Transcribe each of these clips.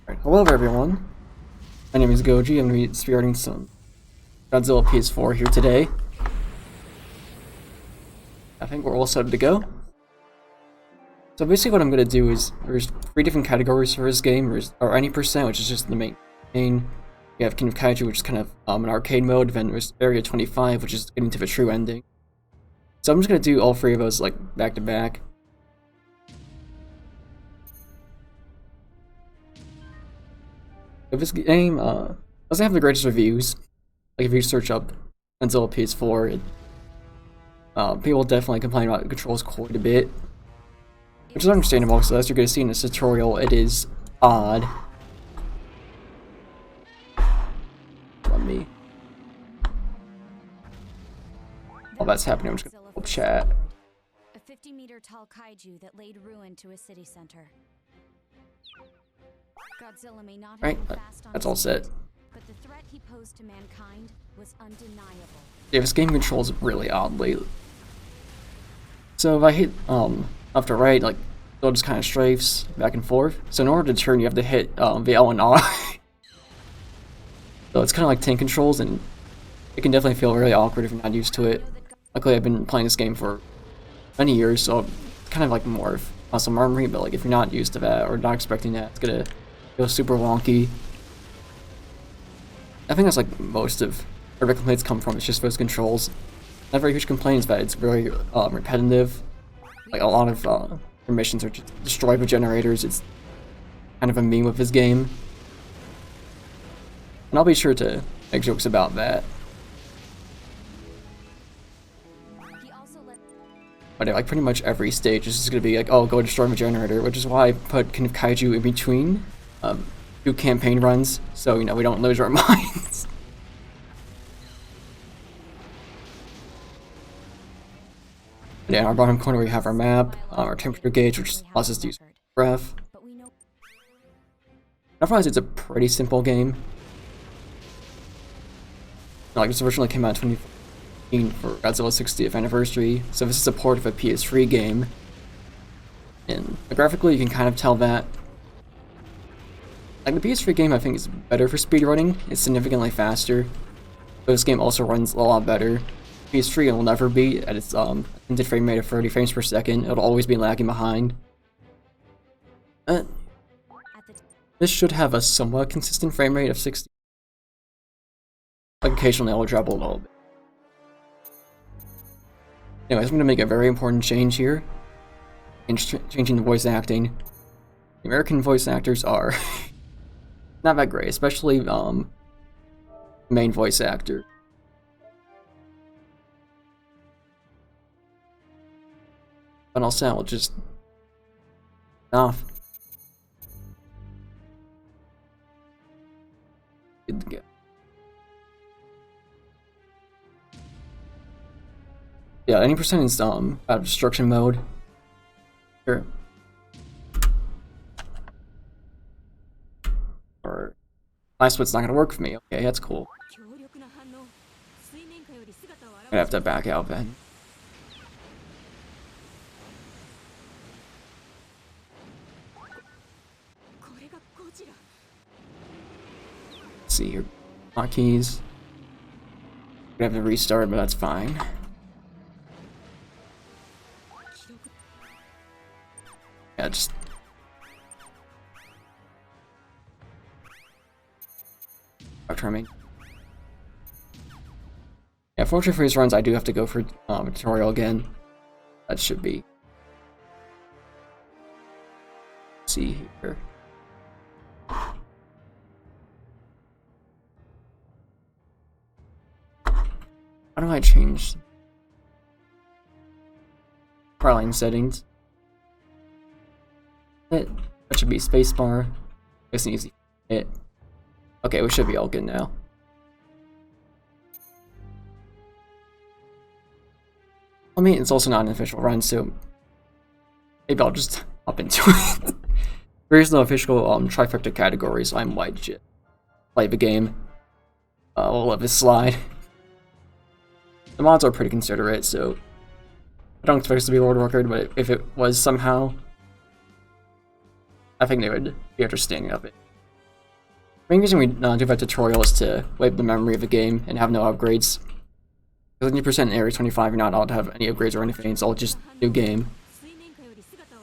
Right, hello everyone, my name is Goji. I'm going to be spearheading some Godzilla PS4 here today. I think we're all set to go. So basically what I'm going to do is, there's 3 different categories for this game. There's our any percent, which is just the main. We have King of Kaiju, which is kind of an arcade mode. Then there's Area 25, which is getting to the true ending. So I'm just going to do all 3 of those like back to back. This game doesn't have the greatest reviews. Like if you search up Godzilla PS4, people definitely complain about the controls quite a bit, which is understandable. So as you're going to see in this tutorial, it is odd. Let me. While that's happening, I'm just going to pull up chat. A 50-meter tall kaiju that laid ruin to a city center. Godzilla may not Right, have fast on that's all set. but the threat he posed to mankind was undeniable. Yeah, this game controls really oddly. So if I hit left or right, like they'll just kind of strafes back and forth. So in order to turn, you have to hit the L and R. So it's kind of like tank controls, and it can definitely feel really awkward if you're not used to it. Luckily, I've been playing this game for many years, so it's kind of like more of muscle memory. But like if you're not used to that or not expecting that, it's gonna feel super wonky. I think that's like most of where the complaints come from. It's just those controls. Not very huge complaints, but it's very repetitive. Like a lot of your missions are just destroyed with generators. It's kind of a meme with this game, and I'll be sure to make jokes about that. But like pretty much every stage is just gonna be like, oh, go destroy my generator, which is why I put King of Kaiju in between 2 campaign runs, so we don't lose our minds. Yeah, in our bottom corner we have our map, our temperature gauge, which allows us to use breath. I realize it's a pretty simple game. Like this originally came out in 2014 for Godzilla's 60th anniversary, so this is a port of a PS3 game. And graphically, you can kind of tell that. Like the PS3 game, I think is better for speedrunning. It's significantly faster, but this game also runs a lot better. PS3 will never be at its intended frame rate of 30 frames per second. It'll always be lagging behind. This should have a somewhat consistent frame rate of 60. Like occasionally it'll drop a little bit. Anyways, I'm going to make a very important change here. Changing the voice acting. The American voice actors are not that great, especially main voice actor. But I'll say I'll just off. Good to go. Yeah, any percent is out of destruction mode. Sure. Or my split's not gonna work for me. Okay, that's cool. I have to back out then. Let's see here. Hotkeys. We have to restart, but that's fine. Yeah, just trimming. Yeah, fortunately for these runs, I do have to go for a tutorial again. That should be. Let's see here. How do I change Proline settings? That should be spacebar. It's an easy hit. Okay, we should be all good now. I mean, it's also not an official run, so maybe I'll just hop into it. There is no official trifecta category, so I might just play the game. We'll let this slide. The mods are pretty considerate, so I don't expect this to be a world record, but if it was somehow, I think they would be understanding of it. main reason we do that tutorial is to wipe the memory of the game and have no upgrades. Because 90% in Area 25, you're not allowed to have any upgrades or anything. It's all just new game.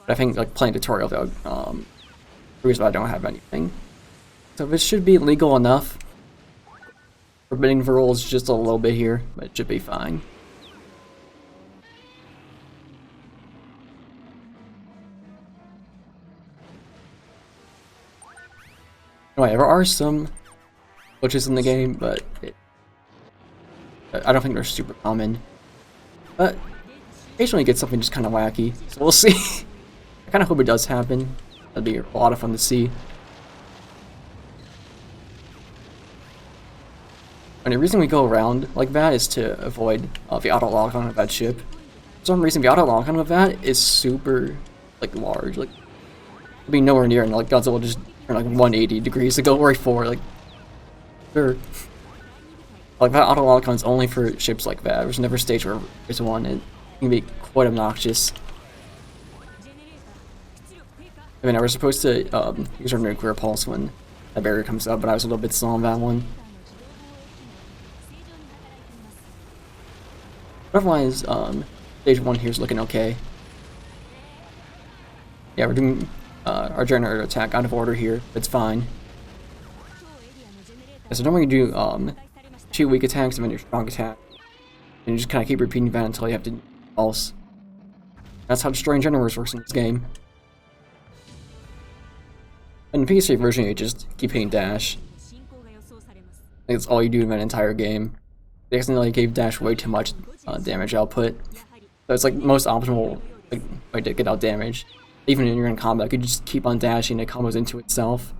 But I think like playing tutorial though, proves that I don't have anything. So this should be legal enough. Forbidding the rules just a little bit here, but it should be fine. Anyway, there are some glitches in the game, but I don't think they're super common. But occasionally you get something just kind of wacky, so we'll see. I kind of hope it does happen. That'd be a lot of fun to see. And the reason we go around like that is to avoid the auto lock-on of that ship. For some reason, the auto lock-on of that is super like large. Like it'll be nowhere near, and like Godzilla just turn like 180 degrees to go right forward. Like sure. Like that auto lock-on's only for ships like that. There's never a stage where there's one. It can be quite obnoxious. I mean, I was supposed to use our nuclear pulse when that barrier comes up, but I was a little bit slow on that one. Otherwise, stage 1 here is looking okay. Yeah, we're doing our generator attack out of order here. It's fine. Yeah, so normally you do 2 weak attacks and then your strong attack. And you just kind of keep repeating that until you have to pulse. That's how destroying generators works in this game. In the PC version, you just keep hitting dash. That's all you do in that entire game. They accidentally gave dash way too much damage output. So it's like most optimal way to get out damage. Even when you're in combat, you just keep on dashing, it combos into itself.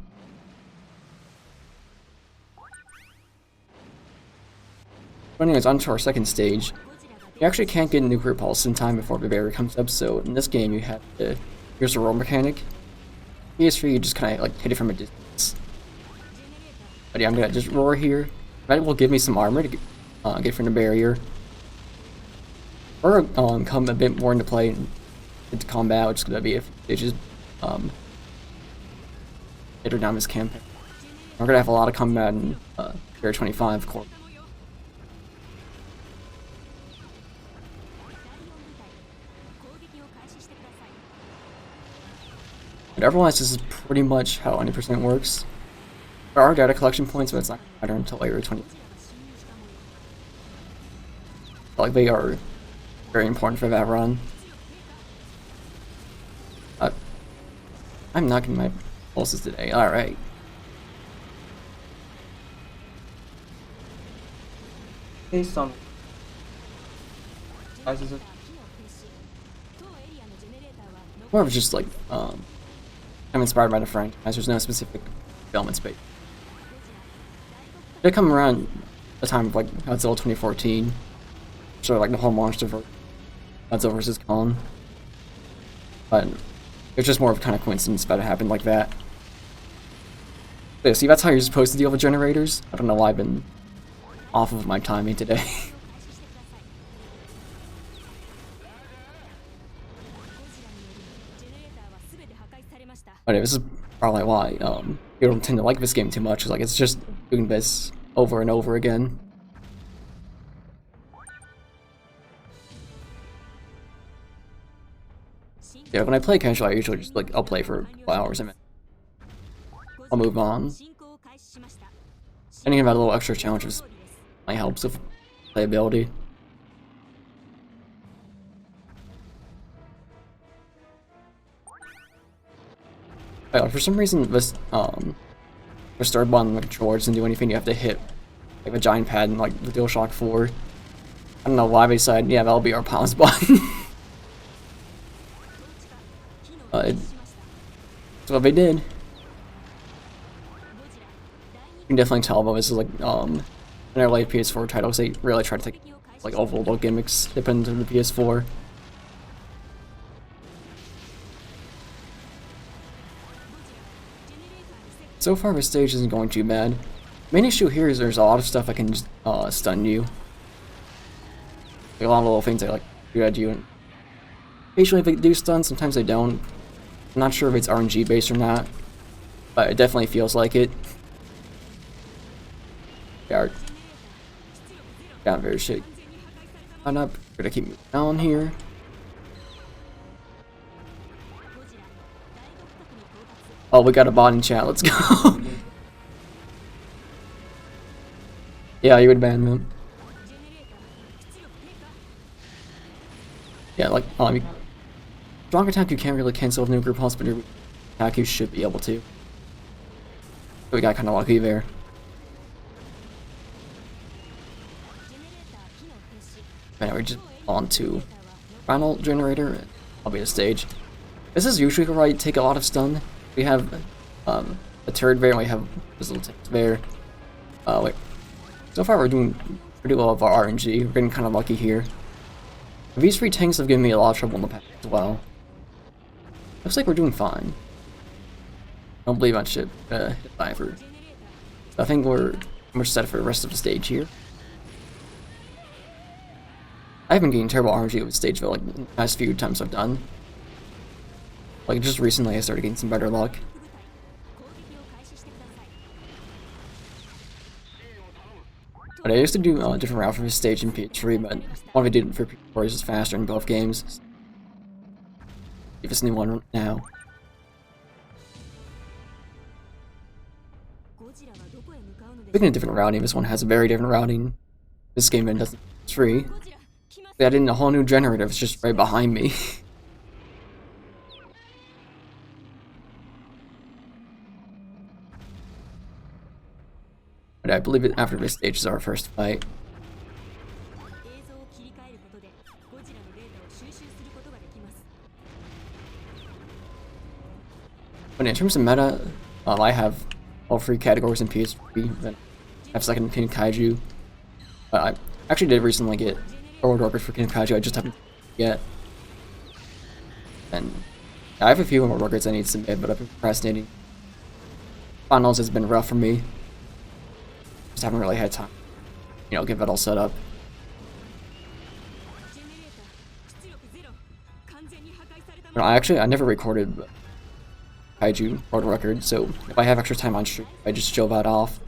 But anyways, on to our second stage. You actually can't get nuclear pulse in time before the barrier comes up, so in this game you have to use the roll mechanic. PS3, you just kind of like hit it from a distance. But yeah, I'm gonna just roar here. That will give me some armor to get from the barrier. Or come a bit more into play into combat, which is gonna be if they just later down this campaign. We're gonna have a lot of combat in Area 25, of course. But otherwise, this is pretty much how 90% works. There are data collection points, but it's not going to matter until Area 20. Like, they are very important for that run. I'm not getting my pulses today. Alright. Hey, some. More of just like, I'm inspired by the franchise. There's no specific development space. They come around the time of like Godzilla 2014, sort of like the whole monster for Godzilla vs. Kong. But it's just more of a kind of coincidence that it happened like that. Yeah, see, that's how you're supposed to deal with generators. I don't know why I've been off of my timing today. But this is probably why you don't tend to like this game too much. Like it's just doing this over and over again. Yeah, when I play casual, I usually just like I'll play for a couple hours and then I'll move on. Anything about a little extra challenges might help with playability. For some reason, this restore button on the controller doesn't do anything. You have to hit like a giant pad and like the DualShock 4. I don't know why they decided, yeah, that'll be our pause button. That's what they did. You can definitely tell though, this is like in our late PS4 titles, they really try to take like all the little gimmicks depending on the PS4. So far, this stage isn't going too bad. Main issue here is there's a lot of stuff I can just stun you. Like a lot of little things I like do at you. And occasionally they do stun, sometimes they don't. I'm not sure if it's RNG based or not, but it definitely feels like it. are down very shaky. On up. We're gonna keep moving down here. Oh, we got a bot in chat. Let's go. Yeah, you would ban them. Yeah, like strong attack you can't really cancel with new group pulse, but your attack you should be able to. So we got kind of lucky there. Anyway, we're just on to final generator. I'll be the stage. This is usually where I take a lot of stun. We have a turret there, and we have this little tank there. Wait. So far we're doing pretty well with our RNG. We're getting kind of lucky here. These three tanks have given me a lot of trouble in the past as well. Looks like we're doing fine. I don't believe I should hit Diver. So I think we're set for the rest of the stage here. I've been getting terrible RNG with Stageville like the past few times I've done. Like just recently I started getting some better luck. But I used to do a different route for this stage in PS3, but one of I did for PS4 is just faster in both games. Give us a new one now. Speaking of different routing, this one has a very different routing. This game then doesn't. It's free. They added in a whole new generator. It's just right behind me. But I believe it after this stage is our first fight. But in terms of meta, I have all three categories in PS3. Then I have second King Kaiju. I actually did recently get World Record for King Kaiju. I just haven't yet. And I have a few more records I need to submit, but I've been procrastinating. Finals has been rough for me. Just haven't really had time, you know, get that all set up. No, I never recorded Kaiju World Record, so if I have extra time on stream, I just show that off.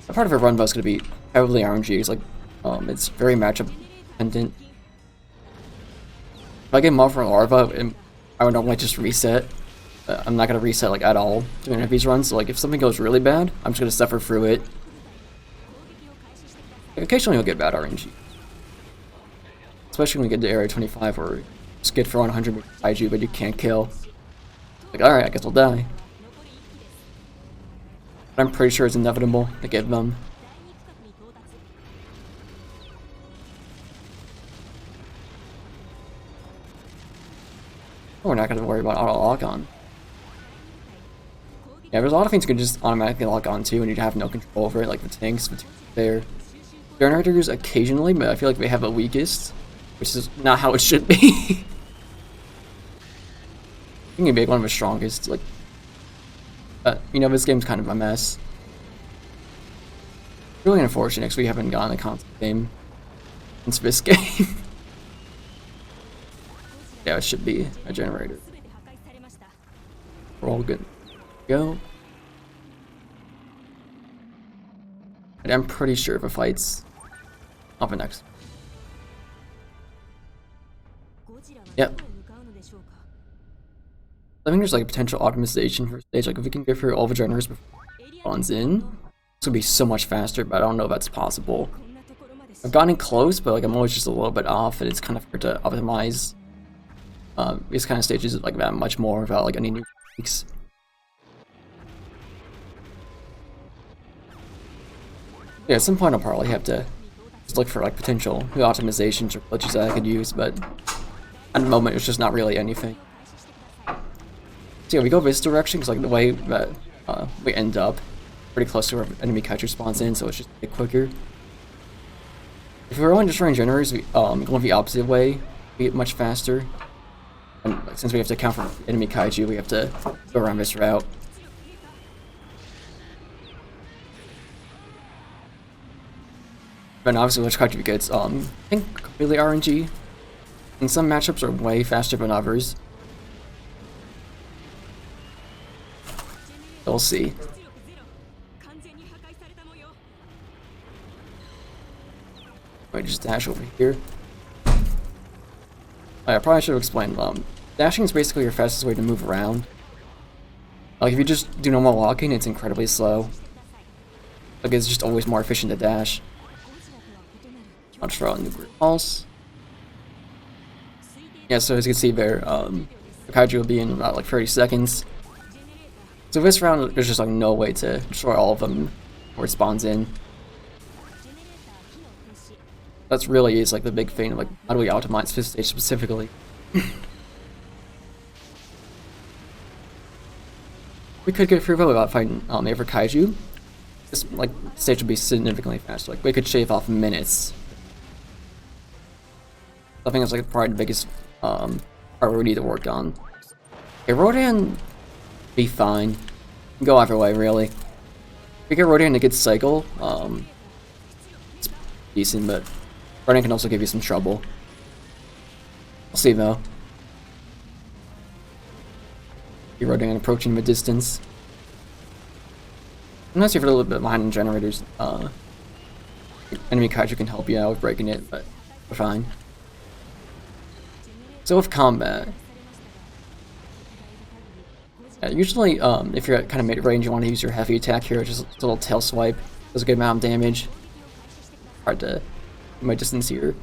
A part of a run, but it's gonna be heavily RNG. It's like, it's very matchup dependent. If I get Mob from Larva, I would normally just reset. I'm not gonna reset like at all during these runs. So like if something goes really bad, I'm just gonna suffer through it. Like, occasionally you'll get bad RNG, especially when you get to Area 25 where you just get for 100 Kaiju, but you can't kill. Like, all right, I guess I'll die. But I'm pretty sure it's inevitable to get them. We're not gonna worry about auto lock on. Yeah, there's a lot of things you can just automatically lock on to and you'd have no control over it, like the tanks, there. Generators occasionally, but I feel like they have the weakest, which is not how it should be. I think it'd be one of the strongest, like, you know, this game's kind of a mess. Really unfortunate because we haven't gotten a console game since this game. Yeah, it should be a generator. We're all good. Go. And I'm pretty sure the fight's up and next. Yep. I think there's like a potential optimization for stage. Like if we can get through all the generators before it runs in, it's gonna be so much faster. But I don't know if that's possible. I've gotten close, but like I'm always just a little bit off, and it's kind of hard to optimize these kind of stages like that much more without like any new tweaks. Yeah, at some point I'll probably have to just look for like potential new optimizations or glitches that I could use, but at the moment it's just not really anything. So yeah, we go this direction because like the way that we end up pretty close to where enemy Kaiju spawns in, so it's just a bit quicker. If we're only destroying generators, we going the opposite way, we get much faster. And like, since we have to account for enemy Kaiju, we have to go around this route. But obviously which Kaiju gets, I think completely RNG. And some matchups are way faster than others. We'll see. Wait, just dash over here. I probably should have explained. Dashing is basically your fastest way to move around. Like, if you just do normal walking, it's incredibly slow. Like, it's just always more efficient to dash. I'll just draw a new group pulse. Yeah, so as you can see there, the kaiju will be in about like 30 seconds. So this round, there's just like no way to destroy all of them before it spawns in. That's really is like the big thing of like, how do we optimize this stage specifically? We could get through without fighting every kaiju. This like stage would be significantly faster. Like we could shave off minutes. I think that's like probably the biggest part we need to work on. Okay, Rodan be fine. Go either way, really. If we get Rodan a good cycle, it's decent, but Rodan can also give you some trouble. We'll see though. Be Rodan approaching him a distance. Unless you're a little bit behind in generators, enemy kaiju can help you out with breaking it, but we're fine. So with combat, usually if you're at kind of mid-range, you want to use your heavy attack here, just a little tail swipe. Does a good amount of damage. Hard to my distance here.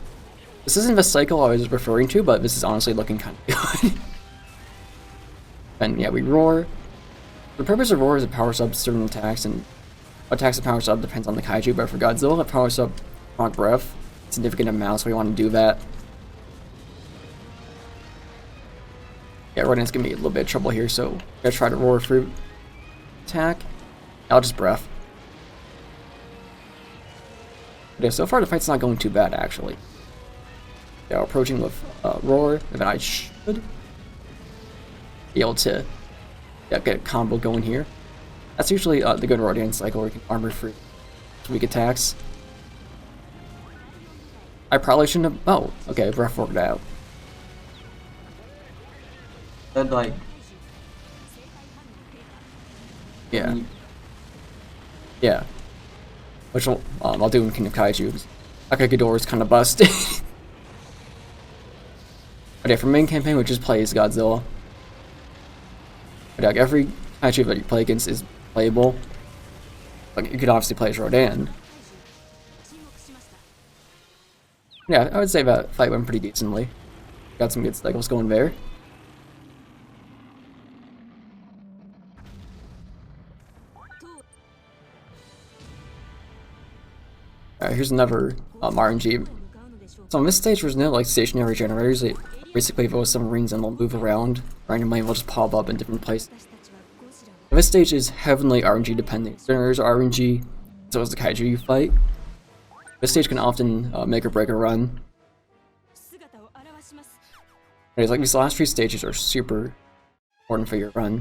This isn't the cycle I was referring to, but this is honestly looking kind of good. And yeah, we roar. The purpose of roar is it powers up certain attacks, and what attacks it powers up depends on the kaiju, but for Godzilla it powers up Strong Breath, significant amount, so we want to do that. Yeah, Rodan's gonna be a little bit of trouble here, so I'm gonna try to roar through attack. I'll just breath. But yeah, so far the fight's not going too bad actually. Yeah, we're approaching with roar, and then I should be able to get a combo going here. That's usually the good Rodan cycle where you can armor through weak attacks. I probably shouldn't have. Oh, okay, breath worked out. Then like Yeah. Yeah. Which I'll do in King of Kaiju. Akagidora is kind of busted. But yeah, for main campaign, we just play as Godzilla. But like every kaiju that you play against is playable. Like you could obviously play as Rodan. Yeah, I would say that fight went pretty decently. Got some good cycles going there. Alright, here's another RNG. So on this stage, there's no like stationary generators. They basically those submarines and they'll move around randomly and they'll just pop up in different places. This stage is heavily RNG dependent. Generators are RNG, so is the kaiju you fight. This stage can often make or break a run. Anyways, like these last three stages are super important for your run.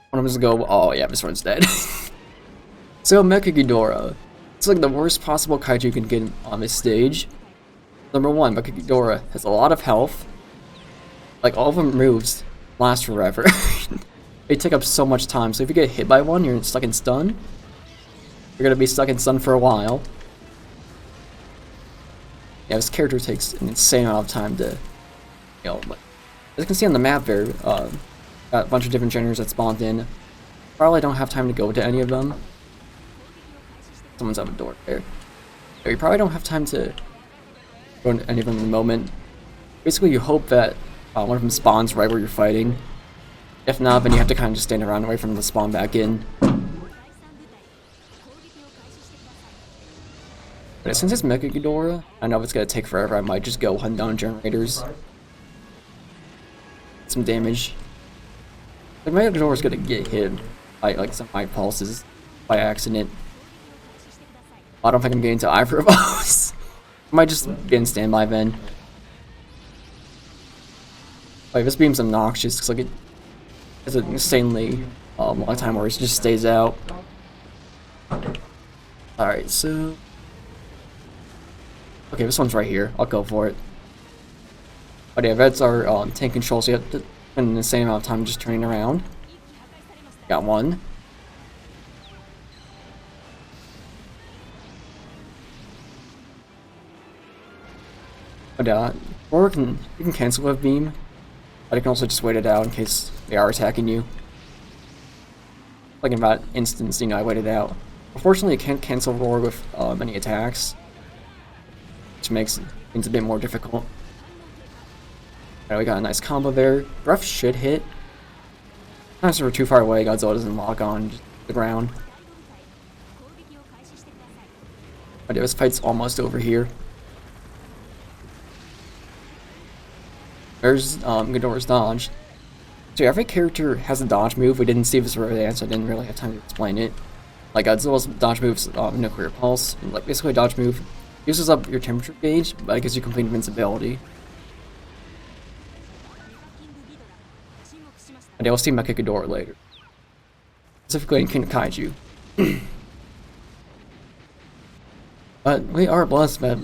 One of them is to go, oh yeah, this one's dead. So Mecha Ghidorah. It's like the worst possible kaiju you can get on this stage. Number one, Mecha Ghidorah has a lot of health. Like all of them moves last forever. They take up so much time, so if you get hit by one, you're stuck in stun. You're gonna be stuck in stun for a while. Yeah, this character takes an insane amount of time to, as you can see on the map there, got a bunch of different generators that spawned in. Probably don't have time to go to any of them. Someone's out the door there. Yeah, you probably don't have time to go into any of them in the moment. Basically, you hope that one of them spawns right where you're fighting. If not, then you have to kind of just stand around away from the spawn back in. But since it's Mecha Ghidorah, I know it's gonna take forever. I might just go hunt down generators. Some damage. Like Mecha Ghidorah's gonna get hit by like some high pulses by accident. I don't think I'm getting to either of those. I might just get in standby then. Like this beam's obnoxious because like it has an insanely long time where it just stays out. Alright, so okay, this one's right here. I'll go for it. But yeah, Reds are tank control, so you have to spend an insane amount of time just turning around. Got one. But or you can cancel with beam, but you can also just wait it out in case they are attacking you. Like in that instance, I waited out. Unfortunately, you can't cancel roar with any attacks, which makes things a bit more difficult. Alright, we got a nice combo there. Breath should hit. Sometimes if we're too far away, Godzilla doesn't lock on the ground. But this fight's almost over here. There's Ghidorah's dodge. So every character has a dodge move. We didn't see this earlier, so I didn't really have time to explain it. Like Godzilla's dodge moves, nuclear pulse. Like basically a dodge move uses up your temperature gauge, but it gives you complete invincibility. And you'll see Mecha Ghidorah later. Specifically in King of Kaiju. But we are blessed that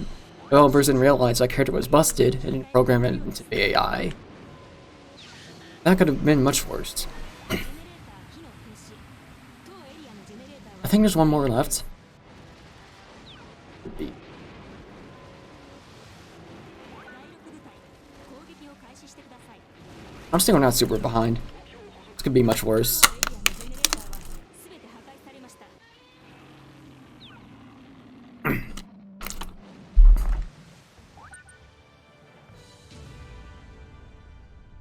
developers didn't realize that character was busted and didn't program it into the AI. That could have been much worse. I think there's one more left. I'm still not super behind. This could be much worse.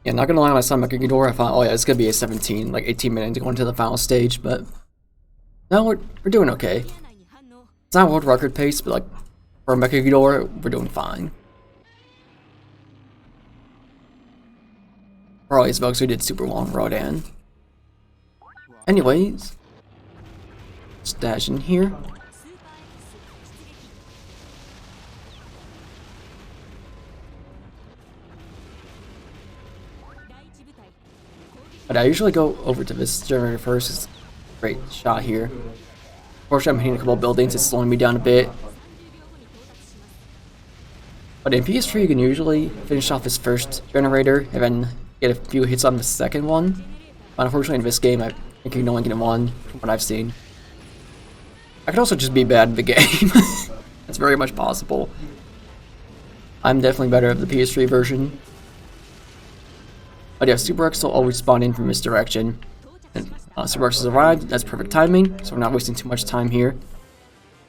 Yeah, not gonna lie, when I saw Mecha Ghidorah, I thought, oh yeah, it's gonna be a 17, like 18 minutes to go into the final stage, but no, we're doing okay. It's not world record pace, but like for Mecha Ghidorah, we're doing fine. For all these bugs, we did super long Rodan. Anyways, let's dash in here. But I usually go over to this generator first. It's a great shot here. Unfortunately, I'm hitting a couple buildings. It's slowing me down a bit. But in PS3, you can usually finish off this first generator and then get a few hits on the second one. But unfortunately, in this game, I think you can only get one from what I've seen. I could also just be bad at the game. That's very much possible. I'm definitely better at the PS3 version. But yeah, Super X will always spawn in from this direction. And Super X has arrived, that's perfect timing, so we're not wasting too much time here.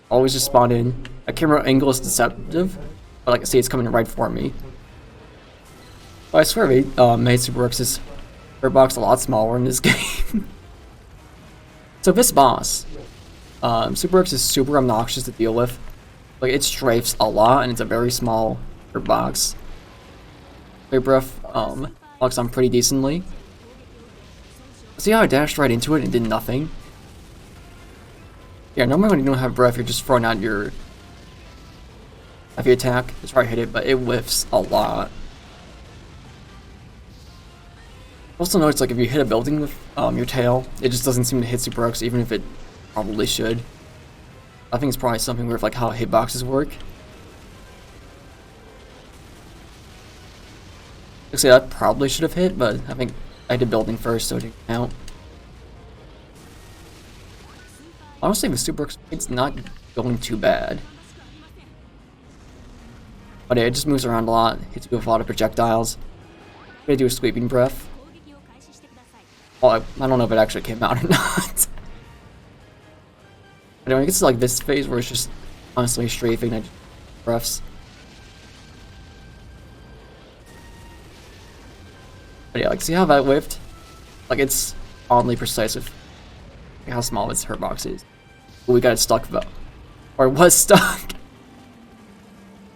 Always just spawn in. A camera angle is deceptive, but like I say, it's coming right for me. But I swear they made Super X's bird box a lot smaller in this game. So this boss, Super X is super obnoxious to deal with. Like it strafes a lot, and it's a very small bird box. Clear Breath, locks on pretty decently. See how I dashed right into it and did nothing? Yeah, normally when you don't have breath, you're just throwing out your heavy attack to try to hit it, but it whiffs a lot. Also notice, like, if you hit a building with your tail, it just doesn't seem to hit Super X, even if it probably should. I think it's probably something with, like, how hitboxes work. Actually, that probably should have hit, but I think I did building first, so it didn't count. Honestly, with Super X, it's not going too bad. But yeah, it just moves around a lot, hits you with a lot of projectiles. I'm gonna do a sweeping breath. Well, I don't know if it actually came out or not. But anyway, it gets to like this phase where it's just constantly strafing at breaths. But yeah, like, see how that whiffed? Like, it's oddly precise with how small its hurt box is. But we got it stuck, though. Or it was stuck.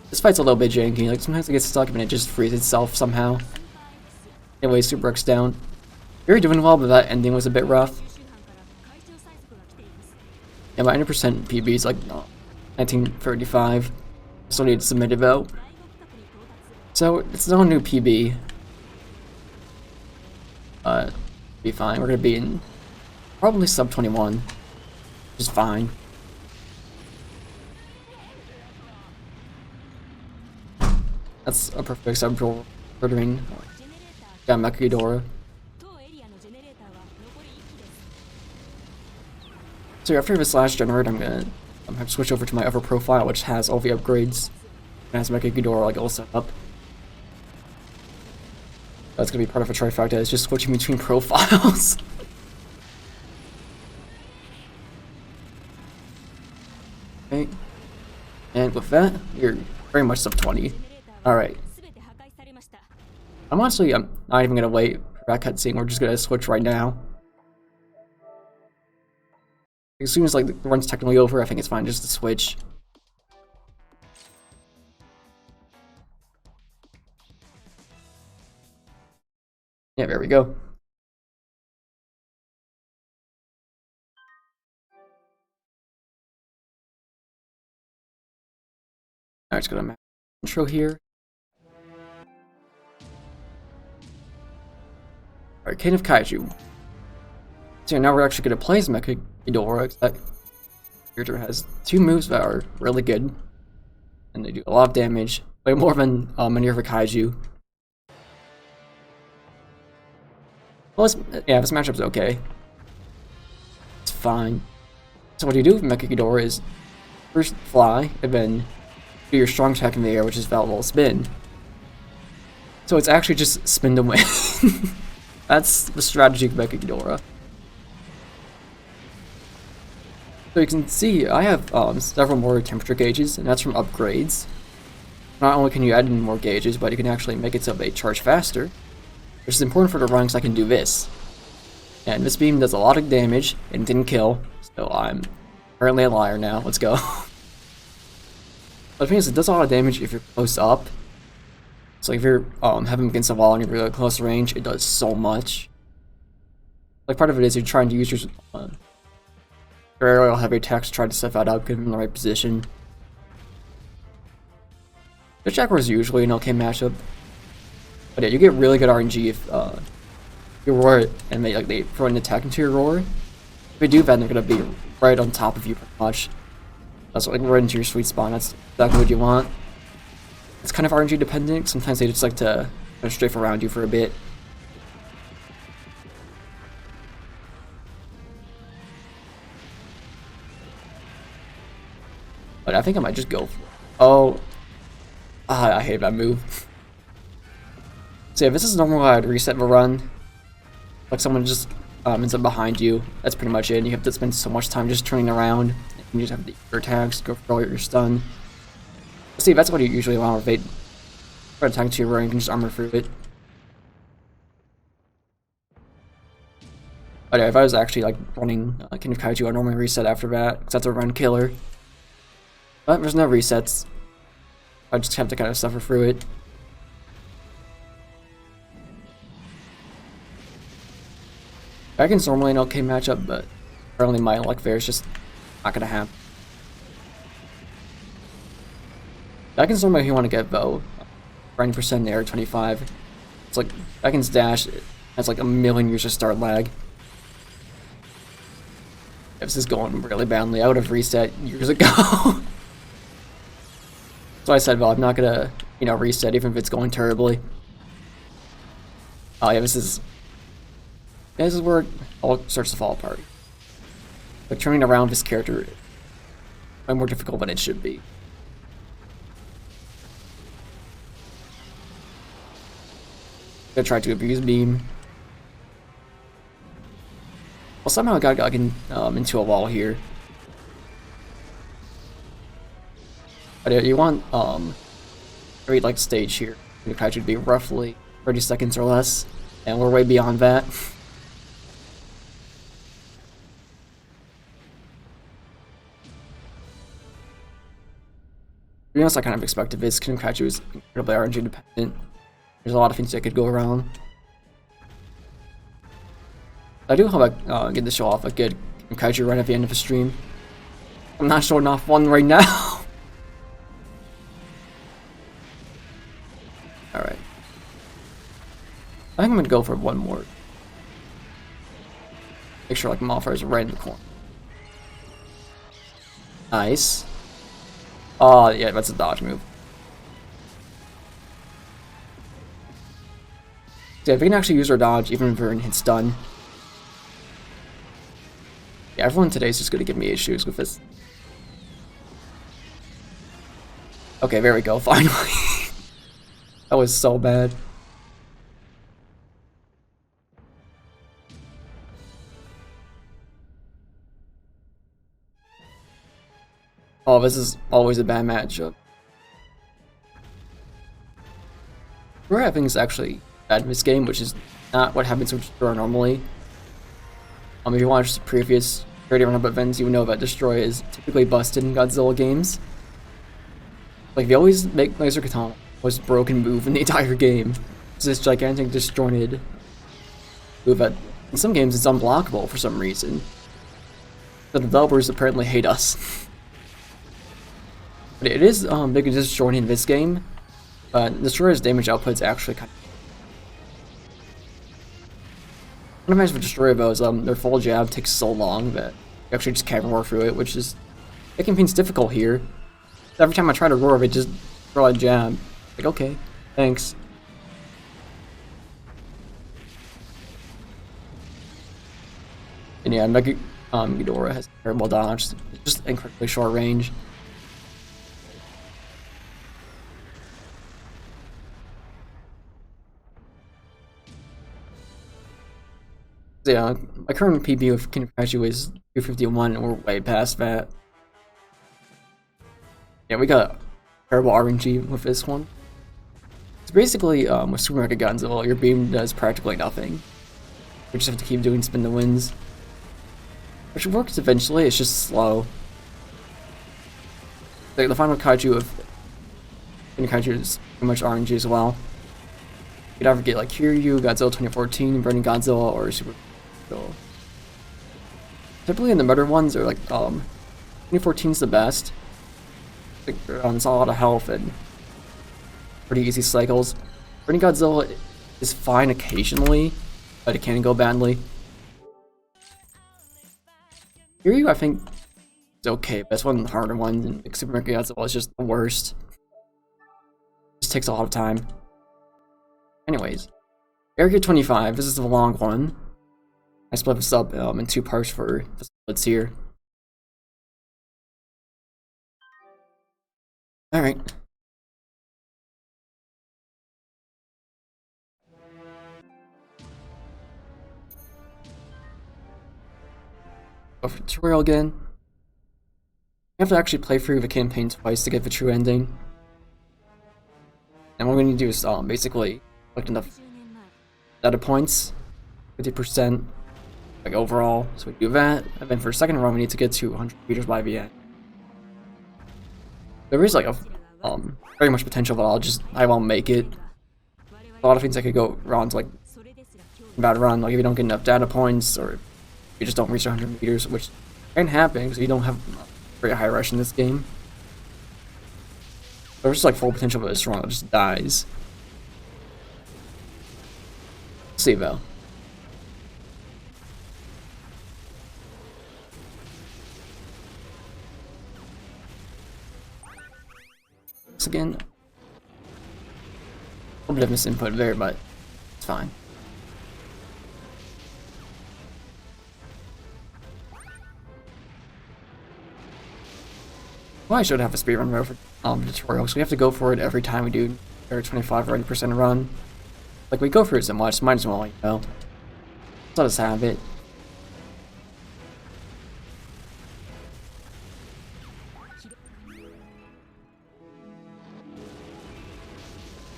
This fight's a little bit janky. Like, sometimes it gets stuck and it just frees itself somehow. Anyway, Super X down. You're doing well, but that ending was a bit rough. Yeah, my 90% PB is like 1935. Still need to submit it though. So, it's not a new PB. Be fine. We're gonna be in probably sub 21, which is fine. That's a perfect sub ordering. Got Mecha Ghidorah. So after this last generator, I'm gonna switch over to my other profile, which has all the upgrades. It has Mecha Ghidorah like all set up. That's gonna be part of a trifecta. It's just switching between profiles. Okay. And with that, you're very much sub 20. Alright. I'm not even gonna wait for that cutscene. We're just gonna switch right now. As soon as like the run's technically over, I think it's fine just to switch. Yeah, there we go. Alright, let's go to map intro here. Alright, King of Kaiju. So now we're actually gonna play as Mecha Ghidorah. That character has 2 moves that are really good. And they do a lot of damage. Way more than many other Kaiju. Well, yeah, this matchup's okay. It's fine. So what you do with Mecha Ghidorah is first fly, and then do your strong attack in the air, which is Valuable Spin. So it's actually just spin to win. That's the strategy of Mecha Ghidorah. So you can see I have several more temperature gauges, and that's from upgrades. Not only can you add in more gauges, but you can actually make it so they charge faster, which is important for the run because I can do this. And this beam does a lot of damage and didn't kill, so I'm currently a liar now. Let's go. But the thing is, it does a lot of damage if you're close up. So if you're having him against a wall and you're really close range, it does so much. Like part of it is you're trying to use your aerial heavy attacks to try to set that up, get him in the right position. The Jaguar is usually an okay matchup, but yeah, you get really good RNG if you roar it and they throw an attack into your roar. If they do that, they're gonna be right on top of you pretty much. That's like right into your sweet spot. That's exactly what you want. It's kind of RNG dependent. Sometimes they just like to strafe around you for a bit. But I think I might just go for it. Oh. I hate that move. So yeah, this is normal how I'd reset the run. Like someone just ends up behind you. That's pretty much it. You have to spend so much time just turning around. You just have your attacks, go for all your stun. See, that's what you usually want. If they try to attack to your run, you can just armor through it. But yeah, if I was actually like running King of Kaiju, I'd normally reset after that, because that's a run killer. But there's no resets. I just have to kind of suffer through it. Dragon's normally an okay matchup, but apparently my luck there is just not gonna happen. Dragon's normally who you want to get though. 90% air, 25. It's like Dragon's dash has like a million years of start lag. This is going really badly. I would have reset years ago. So I said, well, I'm not gonna, reset even if it's going terribly. Oh yeah, this is where it all starts to fall apart. Like turning around this character is way more difficult than it should be. I tried to abuse beam. Well, somehow I got into a wall here. But you want every like stage here, the Kaiju would be roughly 30 seconds or less, and we're way beyond that. To be honest, I kind of expected this. King of Kaiju is incredibly RNG dependent. There's a lot of things that could go around. I do hope I get to show off a good King of Kaiju run at the end of the stream. I'm not showing off one right now. Alright. I think I'm gonna go for one more. Make sure like Malfire's right in the corner. Nice. Oh yeah, that's a dodge move. Yeah, if we can actually use our dodge even if we're in hit stun. Yeah, everyone today is just gonna give me issues with this. Okay, there we go, finally. That was so bad. Oh, this is always a bad matchup. Destroyer, I think, is actually bad in this game, which is not what happens with Destroyer normally. If you watch the previous 30 run-up events, you would know that Destroyer is typically busted in Godzilla games. Like, they always make Laser Katana the most broken move in the entire game. It's this gigantic, disjointed move that, in some games, it's unblockable for some reason. The developers apparently hate us. But it is big and disjointed in this game, but Destroyer's damage output is actually kind of... What I'm nice with Destroyer though is their full jab takes so long that you actually just can't roar through it, which is making things difficult here. Every time I try to roar, they just throw a jab. Like, okay, thanks. And yeah, Mega Ghidorah has terrible dodge, just incredibly short range. Yeah, my current PB with Kinkaiju is 251, and we're way past that. Yeah, we got terrible RNG with this one. So basically, with Super Mega Godzilla, your beam does practically nothing. We just have to keep doing spin the winds. Which works eventually, it's just slow. The final kaiju of Kinkaiju is pretty much RNG as well. You could either get like Kiryu, Godzilla 2014, Burning Godzilla, or Super Godzilla. Typically in the better ones, are like 2014 is the best. Like, it's a lot of health and pretty easy cycles. Burning Godzilla is fine occasionally, but it can go badly. Kiryu, I think, is okay, but it's one of the harder ones, and like, Super Mega Godzilla is just the worst. It just takes a lot of time. Anyways, Area 25, this is a long one. I split this up in 2 parts for the splits here. Alright. Go for tutorial again. You have to actually play through the campaign twice to get the true ending. And what we need to do is basically collect enough data points, 50% like overall. So we do that, and then for the second run we need to get to 100 meters by the end. There is like a very much potential, but I won't make it. A lot of things that could go wrong, like bad run, like if you don't get enough data points, or you just don't reach 100 meters, which can happen because you don't have very high rush in this game. There's just like full potential, but it's wrong, it just dies. Let's see though. Once again, a little bit of misinput there, but it's fine. Well, I should have a speedrun mode for tutorial, so we have to go for it every time we do our 25 or 80% run. Like, we go for it so much, might as well, you know. Let us have it.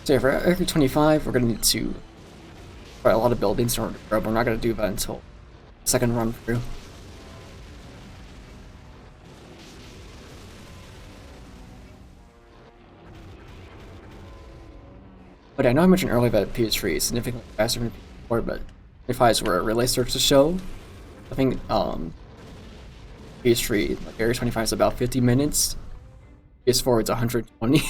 So yeah, for every 25, we're gonna need to try a lot of buildings in order to grow, but we're not gonna do that until the second run through. But I know I mentioned earlier that PS3 is significantly faster than PS4, but 25 is where it really starts to show. I think PS3, like Area 25 is about 50 minutes. PS4 it's 120.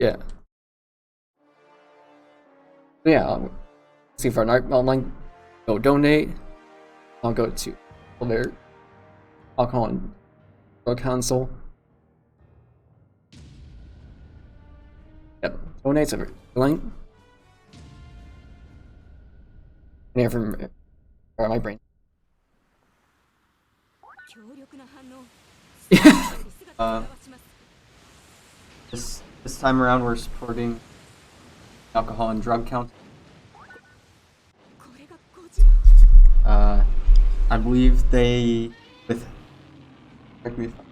Yeah. So yeah, let's see for an online, go donate. I'll go to their alcohol and drug console. Yep, donates over link. And from my brain. This time around we're supporting alcohol and drug count. I believe they with. Correct me if I'm-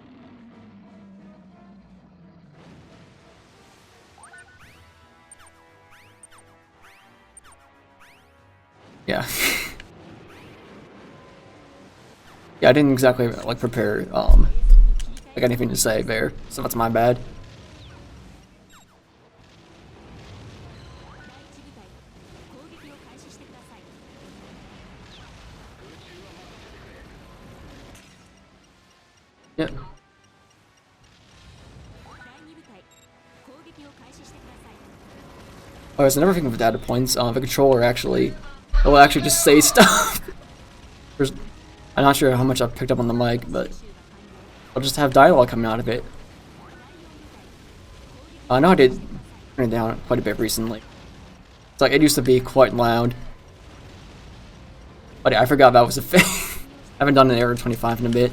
Yeah. Yeah, I didn't exactly like prepare like anything to say there, so that's my bad. Yeah. Oh, there's another thing with data points. The controller actually, it will actually just say stuff. I'm not sure how much I've picked up on the mic, but I'll just have dialogue coming out of it. I know I did turn it down quite a bit recently. It's like it used to be quite loud, but I forgot that was a thing. I haven't done an Error 25 in a bit.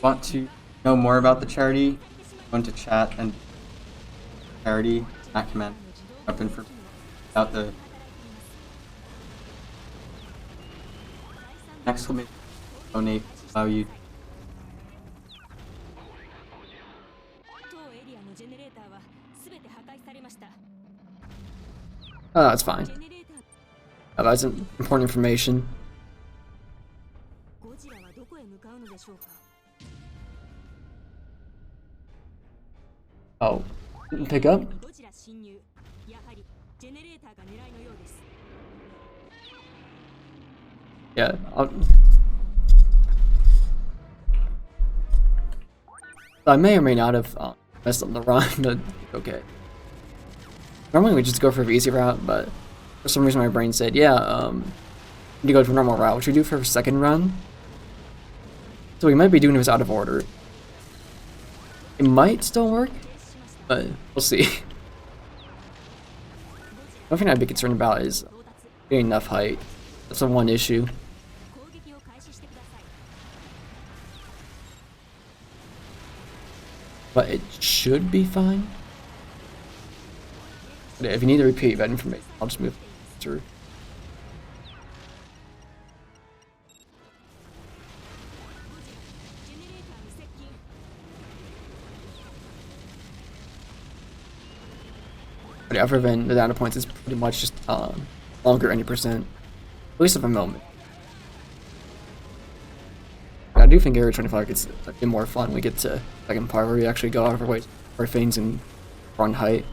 Want to know more about the charity? Go into chat and charity at command up for about the exclamation donate allow you. Oh, that's fine. Oh, that's important information. Oh, pick up? Yeah. I may or may not have messed up the run, but okay. Normally we just go for the easy route, but for some reason my brain said, yeah, you go to a normal route, which we do for a second run. So we might be doing this out of order. It might still work, but we'll see. One thing I'd be concerned about is getting enough height. That's the one issue. But it should be fine. But if you need to repeat that information, I'll just move through. But other than the data points, it's pretty much just longer any percent, at least at the moment. I do think Area 25 gets a bit more fun. We get to the second part where we actually go out of our way for things and run height.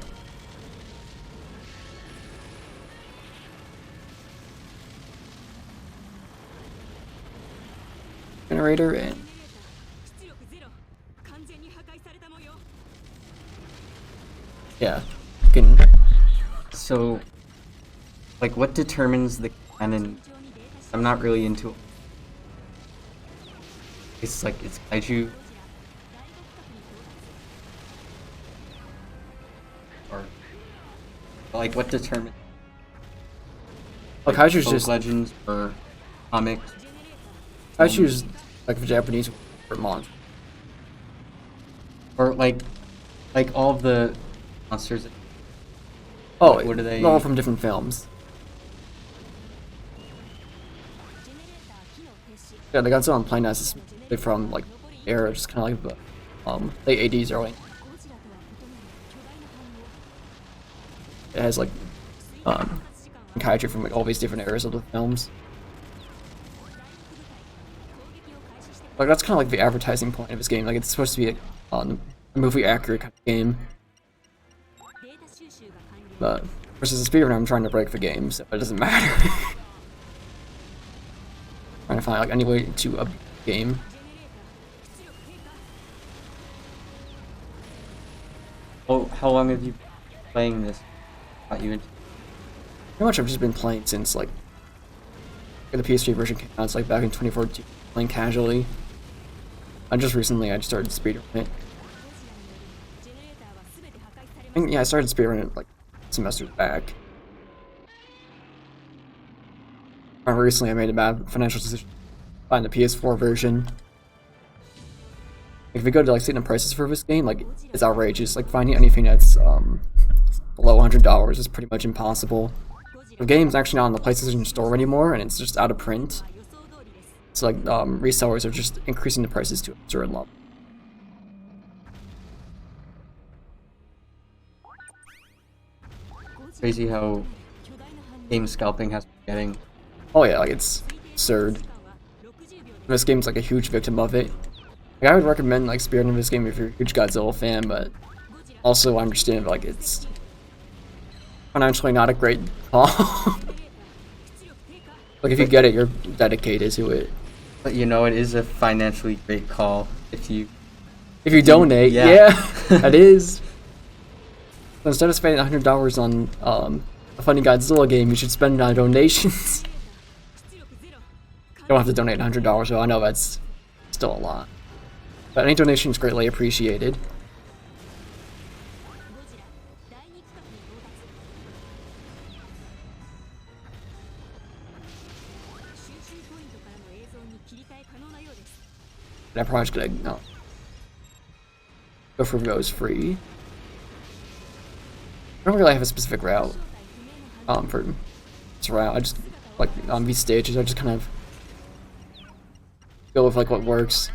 Generator and yeah, you can. So, like, what determines the canon? I'm not really into it. It's like, it's kaiju. Or, like, what determines? Like, kaiju's folk just legends or comics. kaiju's like the Japanese for monster. Or like all of the monsters. Oh, what are they? All from different films. Yeah, the Godzilla on Planet is from like era, just kind of like the late 80s, early. It has like kaiju from like all these different eras of the films. Like that's kind of like the advertising point of this game. Like it's supposed to be a movie accurate kind of game. But versus the speedrun, I'm trying to break the game, so it doesn't matter. Trying to find like any way to a game. Oh, how long have you been playing this? Got you into? Pretty much I've just been playing since like the PS3 version came out. It's like back in 2014, playing casually. I just started speedrunning it. And yeah, I started speedrunning it like semesters back. Recently I made a bad financial decision buying the PS4 version. If we go to like see the prices for this game, like it's outrageous. Like finding anything that's below $100 is pretty much impossible. The game's actually not on the PlayStation Store anymore, and it's just out of print. So like resellers are just increasing the prices to a certain level. Crazy how game scalping has been getting. Oh yeah, like it's absurd. This game's like a huge victim of it. Like I would recommend like Speedrun this game if you're a huge Godzilla fan, but also I understand like it's financially not a great call. Like if you get it, you're dedicated to it. But you know, it is a financially great call if you donate. yeah. Yeah, that is. So instead of spending $100 on a funny Godzilla game, you should spend it on donations. You don't have to donate $100, though. I know that's still a lot. But any donation is greatly appreciated. That probably just gonna go for those free. I don't really have a specific route for this route. I just like on these stages. I just kind of go with like what works.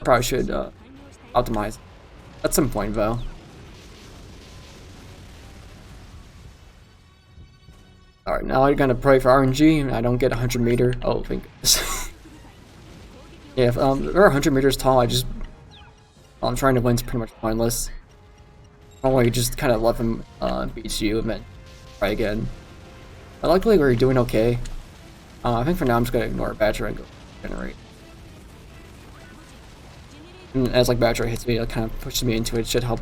Probably should optimize at some point though. All right, now I'm gonna pray for RNG and I don't get 100 meter. Oh, thank goodness. Yeah, if they're 100 meters tall, I'm trying to win's pretty much pointless. Or you just kind of let them beat you and then try again. But luckily we're doing okay. I think for now I'm just gonna ignore Badger and go generate. And as like Badger hits me, it kind of pushes me into it. Should help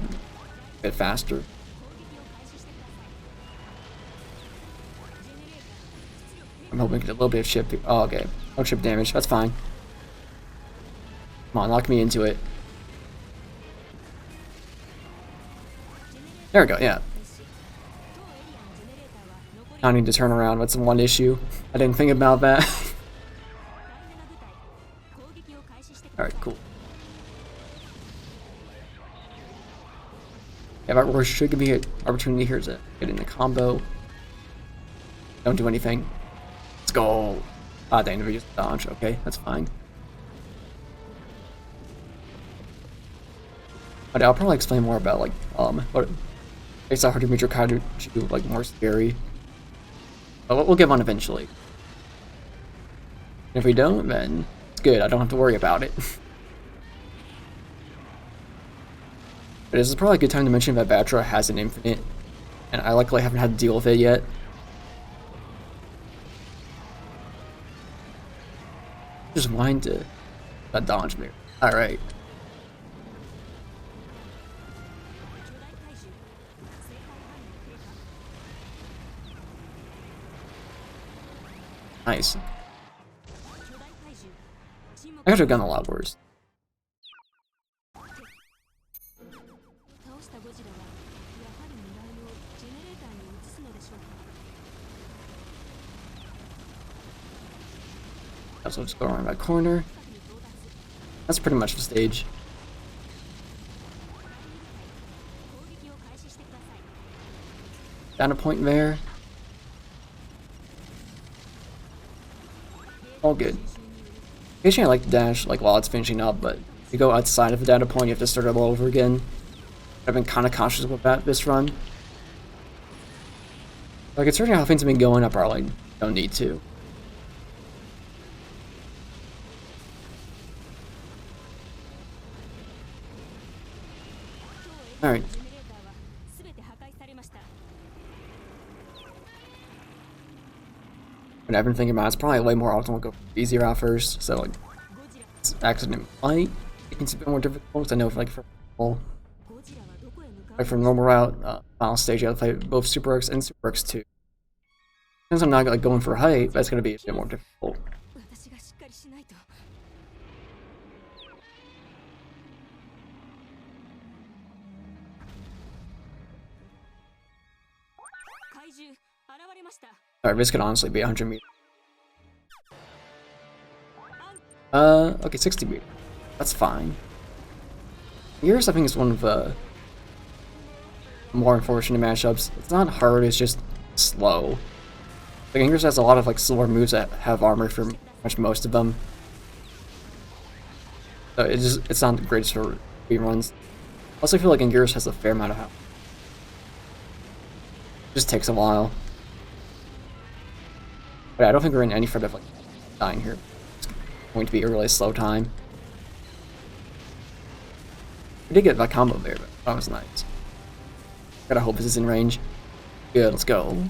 get faster. I'm hoping to get a little bit of chip. Oh, okay. No chip damage. That's fine. Come on, lock me into it. There we go, yeah. I need to turn around. What's the one issue? I didn't think about that. Alright, cool. Yeah, but should give me an opportunity here to get in the combo. Don't do anything. Let's go. Ah, dang, we just dodge. Okay, that's fine. But I'll probably explain more about like what makes a 100 meter kaiju like more scary. But we'll get one eventually. If we don't, then it's good. I don't have to worry about it. But this is probably a good time to mention that Batra has an infinite, and I luckily haven't had to deal with it yet. Just wind to that dodge mirror. Alright. Nice. I could have gone a lot worse. So just go around that corner. That's pretty much the stage. Down a point there. All good. Occasionally I like to dash like while it's finishing up, but if you go outside of the data point, you have to start it all over again. I've been kind of cautious with that this run. Like considering how things have been going, I probably don't need to. Alright. But I've been thinking about it, it's probably way more optimal to go easier route first, so like this accident might make it a bit more difficult. I know like for normal route, final stage I play both Super X and Super X2. Since I'm not like going for height, that's gonna be a bit more difficult. Alright, this could honestly be 100 meters. Okay, 60 meters. That's fine. Yours, I think, is one of the more unfortunate matchups. It's not hard, it's just slow. Like Ingress has a lot of like slower moves that have armor for much most of them. So it's not the greatest for reruns. I also feel like Ingress has a fair amount of health. It just takes a while. But I don't think we're in any threat of like dying here. It's going to be a really slow time. We did get that combo there, but that was nice. Gotta hope this is in range. Good, let's go.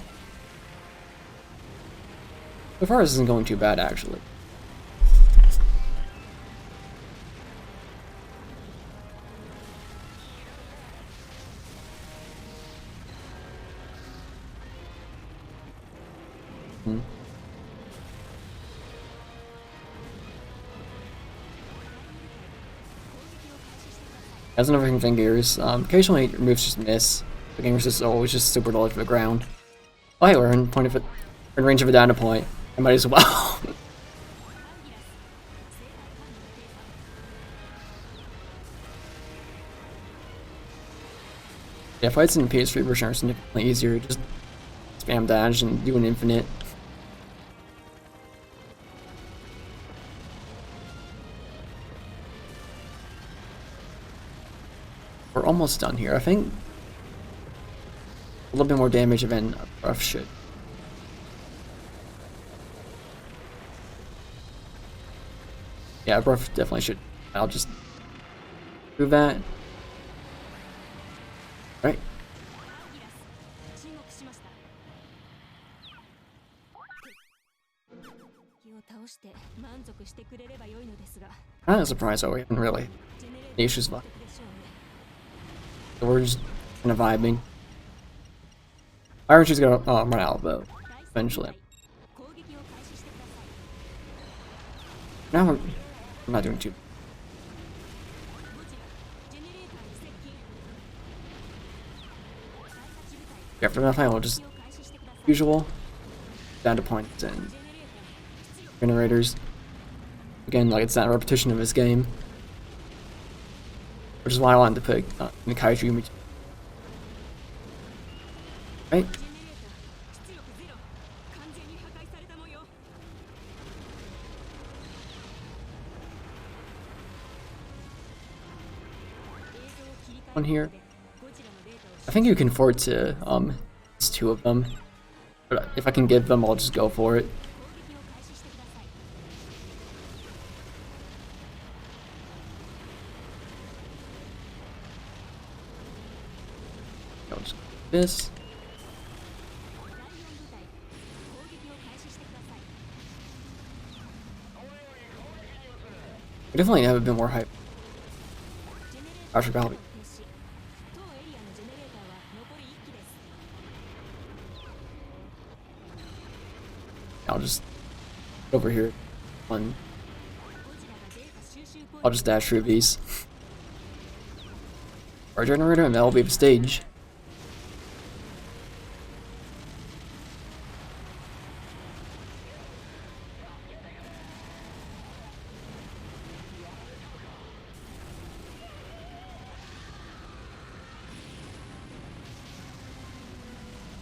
So far this isn't going too bad actually. Has another thing fingers. Occasionally moves just miss. The gamers is always just super low to the ground. Oh hey, we're in range of a data point. I might as well. Yeah, fights in the PS3 version are significantly easier. Just spam dash and do an infinite. We're almost done here. I think a little bit more damage than a rough should. Yeah, rough definitely should. I'll just do that. Right. Kind of surprised that we haven't really any issues left. So we're just kind of vibing. Iron She's gonna run out though, eventually. Now we're not doing too. After that fight, we'll just usual down to points and generators. Again, like it's not a repetition of his game, which is why I wanted to pick the Kaiju. Right. One here. I think you can afford to it's two of them, but if I can get them, I'll just go for it. I'll just do this. I definitely have a bit more hype. I should probably. I'll just over here. One. I'll just dash through these. Our generator, and that'll be the stage.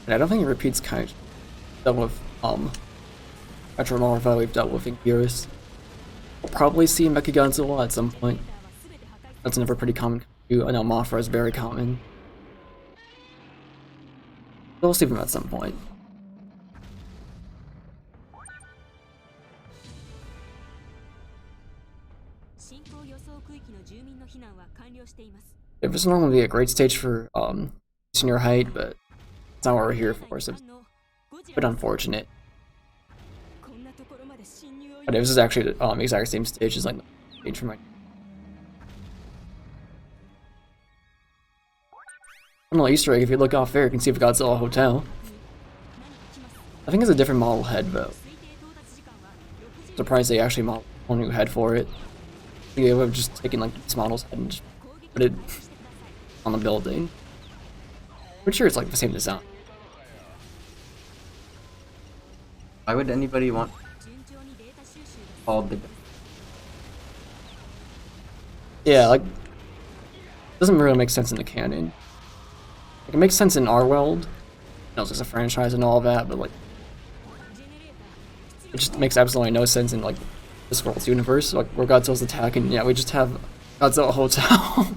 And I don't think it repeats kind of dealt with Metronor we've dealt with in Gears. We'll probably see Mecha Godzilla at some point. That's never pretty common. I know Mothra is very common. We'll see them at some point. It was normally be a great stage for senior height, but it's not what we're here for, so it's a bit unfortunate. But this is actually the exact same stage as like the stage for my. Little Easter egg, if you look off there, you can see the Godzilla Hotel. I think it's a different model head though. Surprised they actually modeled a new head for it. I think they would have just taken like this model's head and just put it on the building. Pretty sure it's like the same design. Why would anybody want called the? Yeah, like doesn't really make sense in the canon. Like, it makes sense in our world, it's just a franchise and all that, but like, it just makes absolutely no sense in like this world's universe, like where Godzilla's attacking. Yeah, we just have Godzilla Hotel.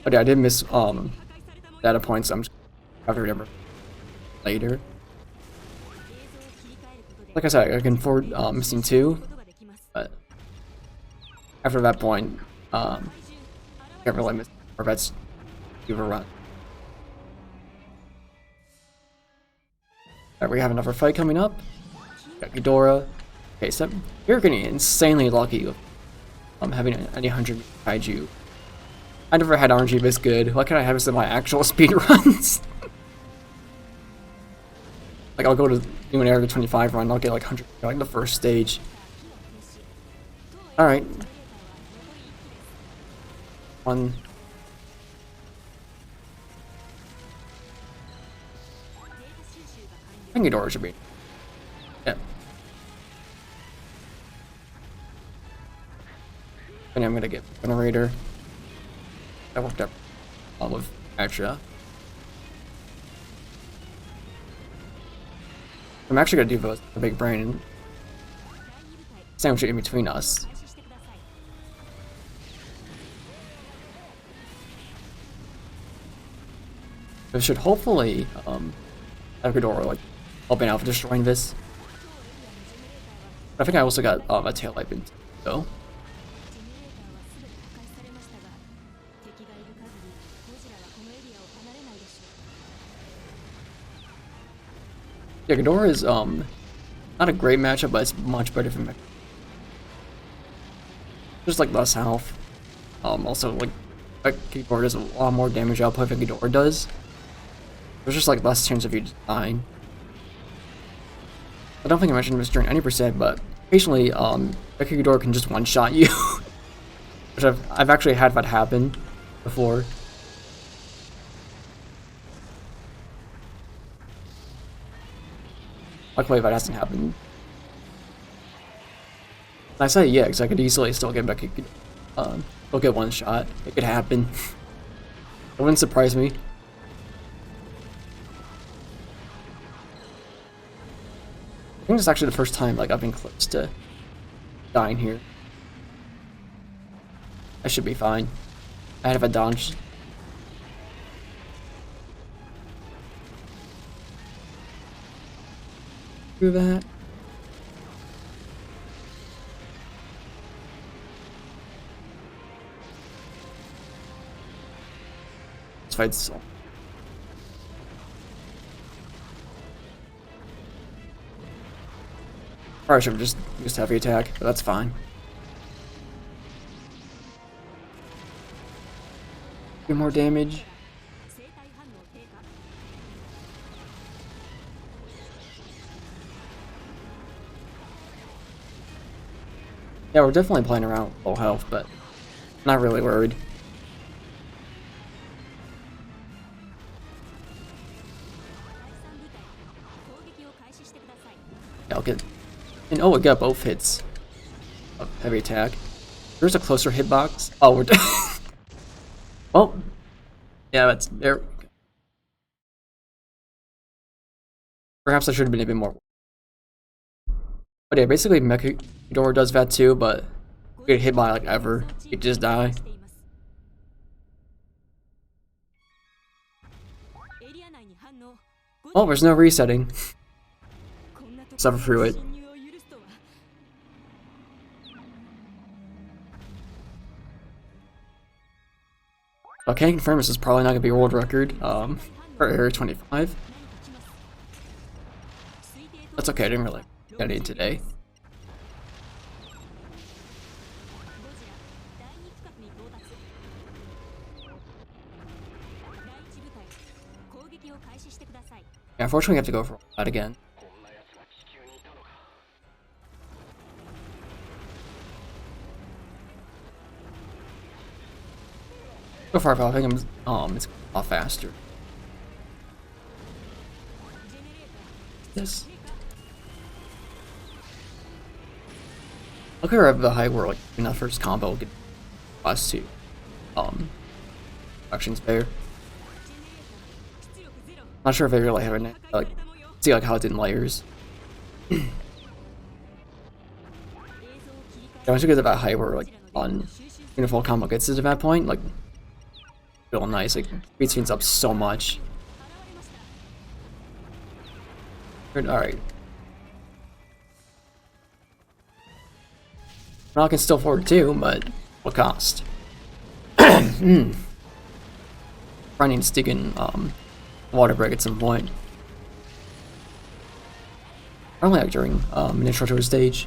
But yeah, I did miss data points. I'm just have to remember later. Like I said, I can forward missing 2, but after that point, can't really miss more bets overrun. Alright, we have another fight coming up. Got Ghidorah. Okay, so you're getting insanely lucky with having any 100 kaiju. I never had RNG this good. Why can't I have this in my actual speedruns? Like, I'll go to do an Area 25 run, I'll get like 100, like the first stage. Alright. One. I think Ghidorah should be. Yeah. And I'm gonna get Generator. That worked out well with Extra. I'm actually gonna do both the big brain and sandwich it in between us. It should hopefully have Ghidorah like helping out for destroying this. But I think I also got a tail light in so. Yeah, Ghidorah is not a great matchup, but it's much better for me. Just like less health. Also like Ghidorah does a lot more damage output than Ghidorah does. There's just like less chance of you dying. I don't think I mentioned this during any percent, but occasionally Ghidorah can just one-shot you. Which I've actually had that happen before. Luckily that hasn't happened. I say yeah, because I could easily still get back still get one shot. It could happen. It wouldn't surprise me. I think it's actually the first time like I've been close to dying here. I should be fine. I have a dodge. Through that. This fight's so. Probably should have just used heavy attack, but that's fine. Do more damage. Yeah, we're definitely playing around with low health, but not really worried. Yeah, I'll get... And oh, we got both hits of heavy attack. There's a closer hitbox. Oh, we're... Well, yeah, that's... There. Perhaps I should have been a bit more... But yeah, basically Ghidorah does that too, but you get hit by like ever, you just die. Oh, there's no resetting. Suffer through it. I can confirm this is probably not gonna be a world record for Area 25. That's okay, I didn't really get it today. Yeah, unfortunately I have to go for that again. So far I think it's a lot faster. This. Look at the height where like in that first combo last two sections there. Not sure if they really have it, like, see like how it's in layers. Yeah, once you get to that height where like on Uniform Combo gets to that point, like real nice, like speed speeds up so much. Alright. Well, I can still forward too, but what cost? Probably need to stick in water break at some point. Probably like during an intro to a stage.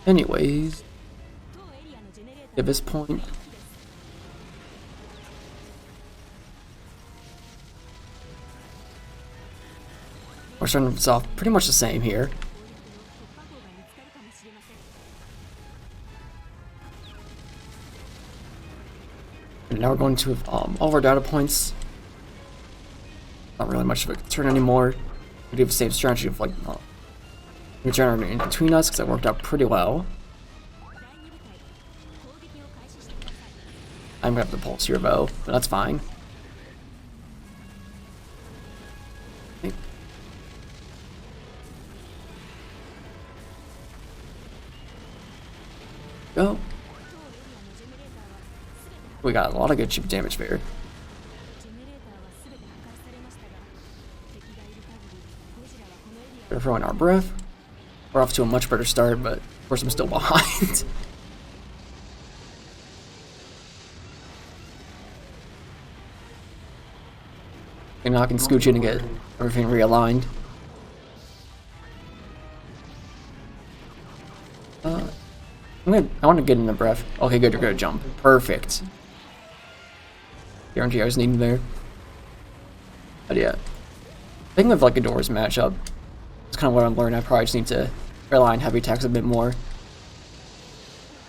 Anyways, at this point, we're starting this off pretty much the same here. And now we're going to all of our data points. Not really much of a concern anymore. We do the same strategy of like generating in between us because that worked out pretty well. I'm gonna have to pulse here though, but that's fine. Okay. Go. We got a lot of good cheap damage there. We're throwing our breath. We're off to a much better start, but of course I'm still behind. And now I can scooch in and get everything realigned. I want to get in the breath. Okay, good, you're gonna jump. Perfect. Guarantee I was needing there. But yeah. Thinking of like a Doors matchup. It's kind of what I'm learning. I probably just need to rely on heavy attacks a bit more.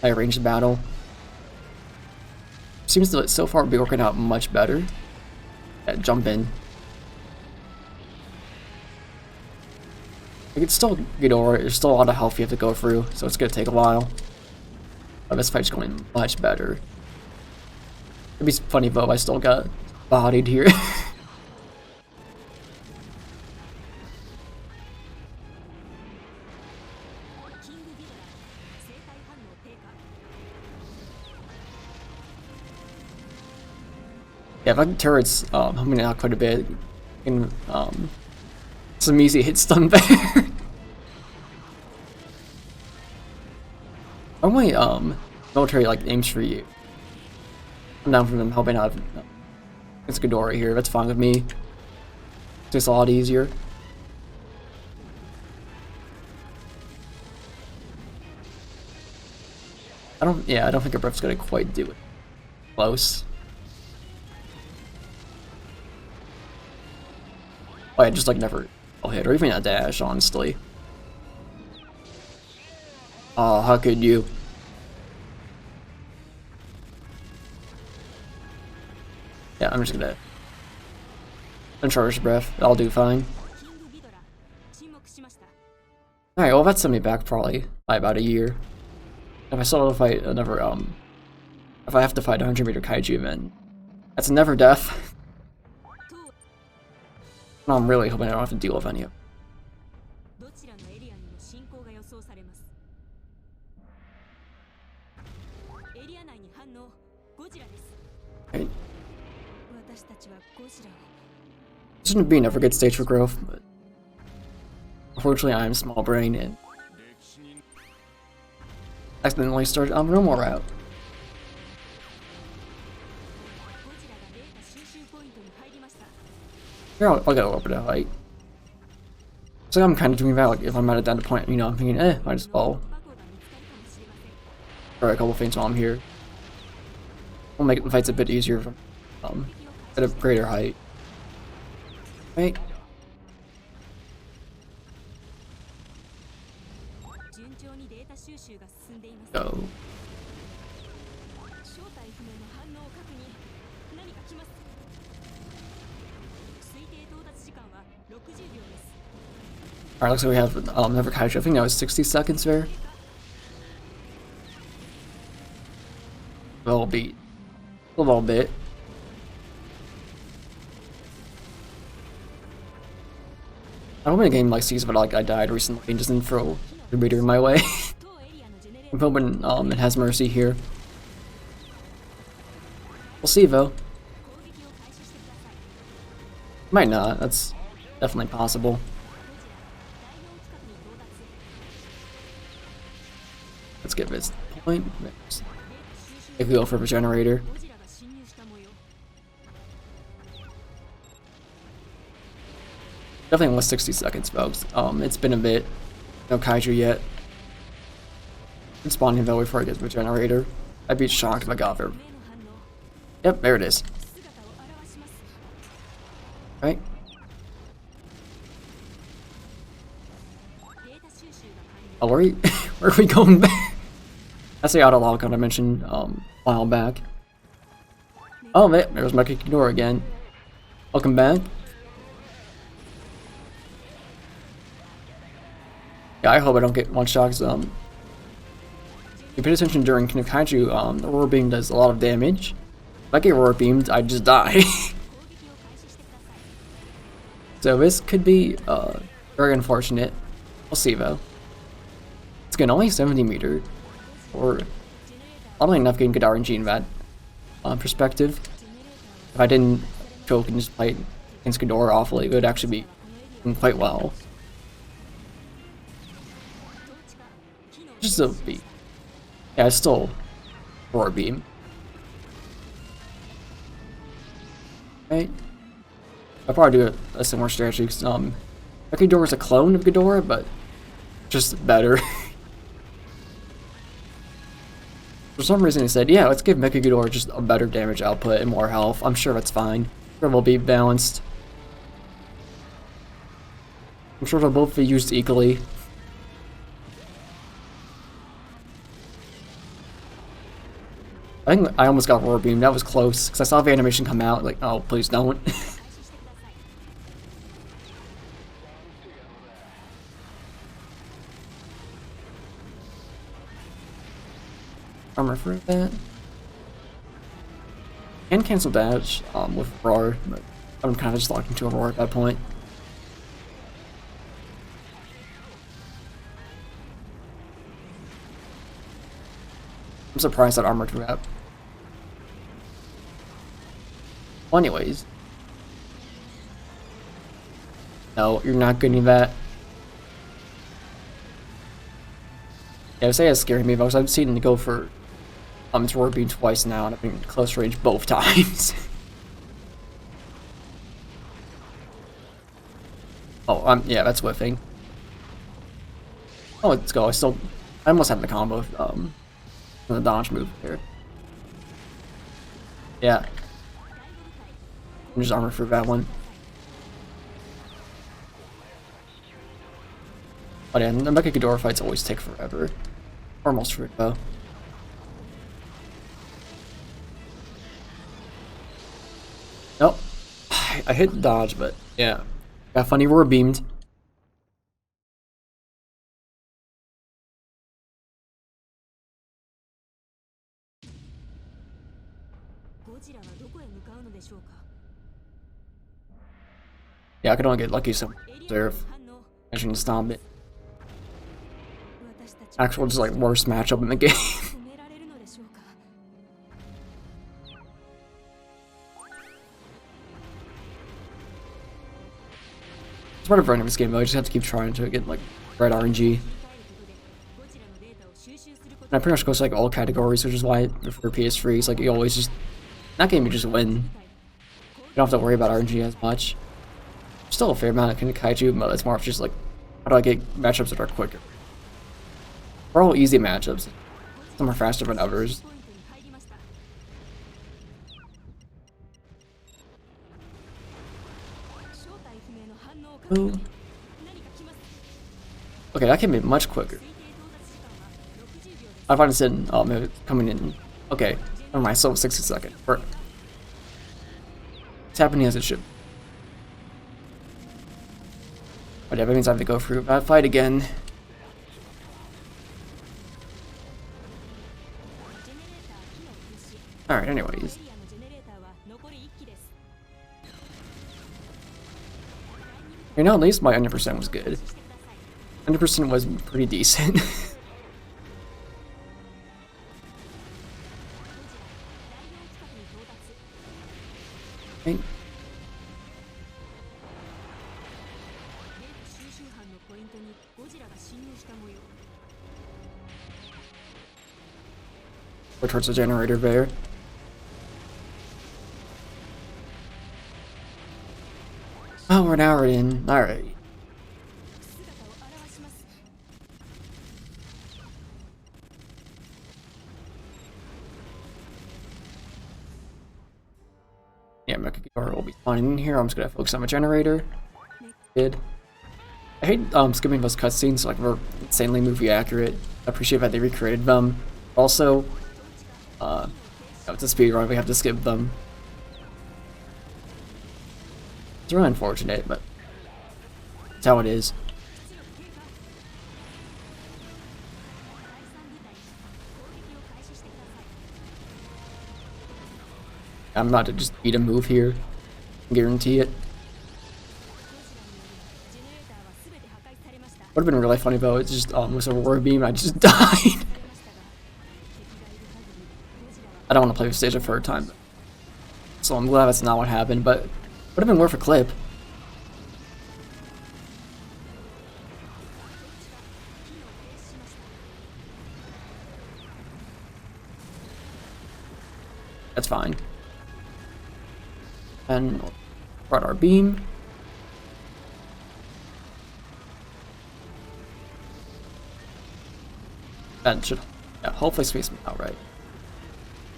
I ranged battle. Seems to so far be working out much better. Yeah, jump in. Like it's still Ghidorah, there's still a lot of health you have to go through, so it's gonna take a while. But this fight's going much better. It'd be funny though if I still got bodied here. Yeah, if I can turrets, I'm gonna out quite a bit. And some easy hit stun there. Oh my military like aims for you. I'm down for them helping out. It's Ghidorah here, that's fine with me. It's just a lot easier. I don't think a breath's gonna quite do it. Close. Oh, I just like never hit or even a dash, honestly. Oh, how could you? Yeah, I'm just gonna charge breath. I'll do fine. Alright, well that sent me back probably by about a year. If I still have to fight another if I have to fight a 100-meter kaiju, then that's never death. I'm really hoping I don't have to deal with any of it. Right. This shouldn't be never good stage for growth, but unfortunately I am small brain and accidentally started on the normal route. Here, I'll get a little bit of height. So I'm kind of doing that, like, if I'm at a down to point, you know, I'm thinking, might as well try a couple things while I'm here. We'll make the fights a bit easier from, at a greater height. Right? Go. Alright, looks like we have another kaiju. I think that was 60 seconds there. be a little bit. I hope in a game like sees, but like I died recently and just didn't throw the reader in my way. I'm hoping it has mercy here. We'll see though. Might not. That's definitely possible. Let's get this point. If we go for the generator. Definitely almost 60 seconds, folks. It's been a bit. No kaiju yet. I'm spawning though before I get to the generator. I'd be shocked if I got there. Yep, there it is. Right? Oh, where are we going back? That's the auto log I mentioned a while back. Oh, there's my Kikidora again. Welcome back. Yeah, I hope I don't get one shot. If you pay attention during Kaiju, the Aurora Beam does a lot of damage. If I get Aurora Beamed, I just die. So this could be very unfortunate. We'll see though. It's again only 70 meter, or not enough getting good RNG in that perspective. If I didn't choke and just play against Ghidorah awfully, it would actually be doing quite well. Just a beat. Yeah, it's still Aurora Beam. Right? I'll probably do a similar strategy because Ghidorah is a clone of Ghidorah, but just better. For some reason he said, yeah, let's give Mechaghidorah just a better damage output and more health. I'm sure that's fine. Sure they'll be balanced. I'm sure they'll both be used equally. I think I almost got Roar Beam. That was close because I saw the animation come out. Like, oh, please don't. Armor for that. And cancel dash with Roar, but I'm kind of just locked into a Roar at that point. I'm surprised that armor drew out. Well, anyways. No, you're not getting that. Yeah, I say it's scaring me because I've seen it go for its Roar Beam twice now and I've been close range both times. Oh, yeah, that's whiffing. Oh, let's go. I almost had the combo the dodge move here. Yeah. I'm just armor for that one. But yeah, the Mechaghidorah fights always take forever. Almost for it though. Nope. I hit the dodge, but yeah. Got funny Roar Beamed. Yeah, I could only get lucky so reserve. I shouldn't stop it. Actual just like worst matchup in the game. It's part of running this game though, I just have to keep trying to get like red RNG. And I pretty much go to like all categories, which is why for PS3 it's like you always just that game you just win. You don't have to worry about RNG as much. Still a fair amount of kaiju, but it's more of just like how do I get matchups that are quicker. They're all easy matchups. Some are faster than others. Ooh. Okay, that can be much quicker. I find it's in maybe coming in. Okay, never mind, still 60 seconds. It's happening as it should. But yeah, that means I have to go through that fight again. Right now, at least my 100% was good. 100% was pretty decent. Right. We're towards the generator there. Oh, we're an hour in. Alright. Yeah, Mechagower will be spawning in here. I'm just gonna focus on my generator. Good. I hate skipping those cutscenes, like they're insanely movie accurate. I appreciate that they recreated them. Also, it's a speedrun, we have to skip them. It's really unfortunate, but that's how it is. I'm about to just beat a move here. Guarantee it. Would have been really funny though, it's just with a roar beam, I just died. I don't want to play the stage a third time. So I'm glad that's not what happened, but would have been worth a clip. That's fine. And we'll brought our beam. That should, yeah, hopefully space me out right.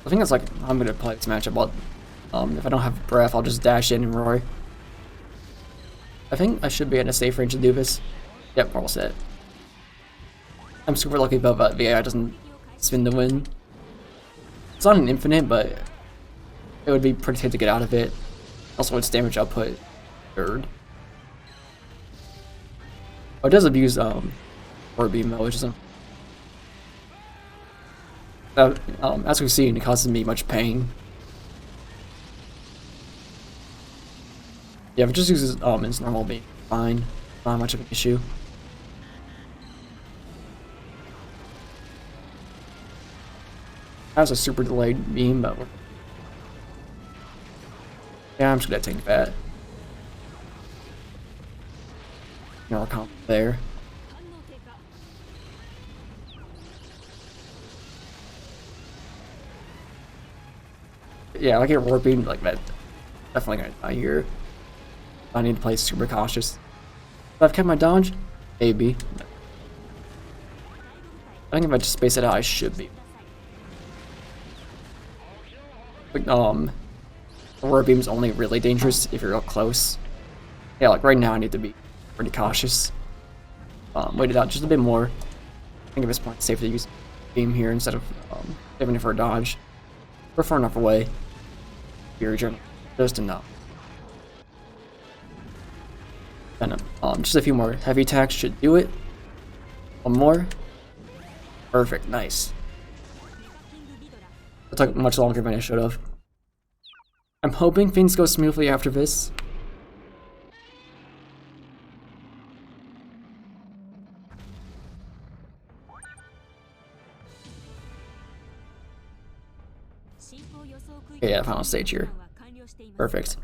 I think it's like, I'm gonna play this matchup, but if I don't have breath, I'll just dash in and roar. I think I should be in a safe range to do this. Yep, we're all set. I'm super lucky about that the AI doesn't spin the win. It's not an infinite, but it would be pretty good to get out of it. Also, its damage output, third. Oh, it does abuse Orb Beam though, which isn't. As we've seen, it causes me much pain. Yeah, if it just uses its normal beam, fine. Not much of an issue. That was a super delayed beam, but yeah, I'm just gonna take that. No comp there. Yeah, I get warping like that. Definitely gonna die here. I need to play super cautious. But I've kept my dodge? Maybe. I think if I just space it out, I should be. But, Aurora Beam's only really dangerous if you're real close. Yeah, like right now I need to be pretty cautious. Wait it out just a bit more. I think at this point it's safe to use Beam here instead of saving it for a dodge. We're far enough away. Here, just enough. And just a few more heavy attacks should do it. One more. Perfect, nice. It took much longer than I should have. I'm hoping things go smoothly after this. Okay, yeah, final stage here. Perfect.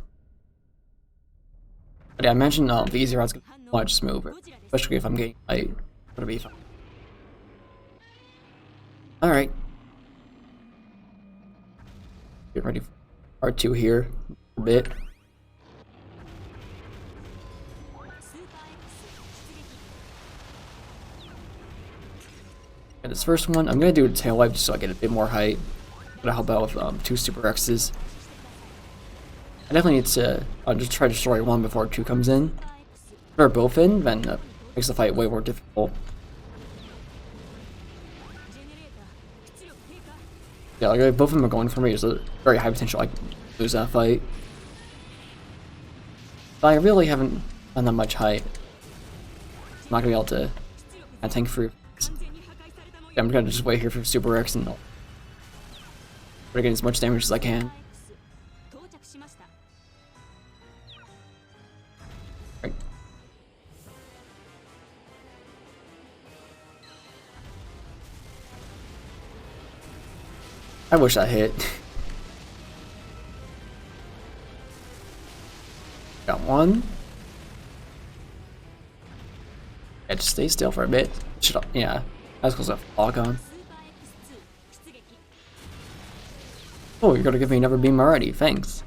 But yeah, I mentioned the easier routes gonna be much smoother, especially if I'm getting light. It'll be fine. Alright. Get ready for part 2 here. A bit. And this first one, I'm gonna do a tail wipe just so I get a bit more height. Gonna help out with 2 Super X's. I definitely need to just try to destroy 1 before 2 comes in. If they're both in, then it makes the fight way more difficult. Yeah, like if both of them are going for me, there's a very high potential I can lose that fight. But I really haven't done that much height. I'm not gonna be able to tank through. Yeah, I'm gonna just wait here for Super X and try to get as much damage as I can. Right. I wish I hit. Got one. Yeah, just stay still for a bit. Yeah, I was close to log on. Oh, you're gonna give me another beam already, thanks.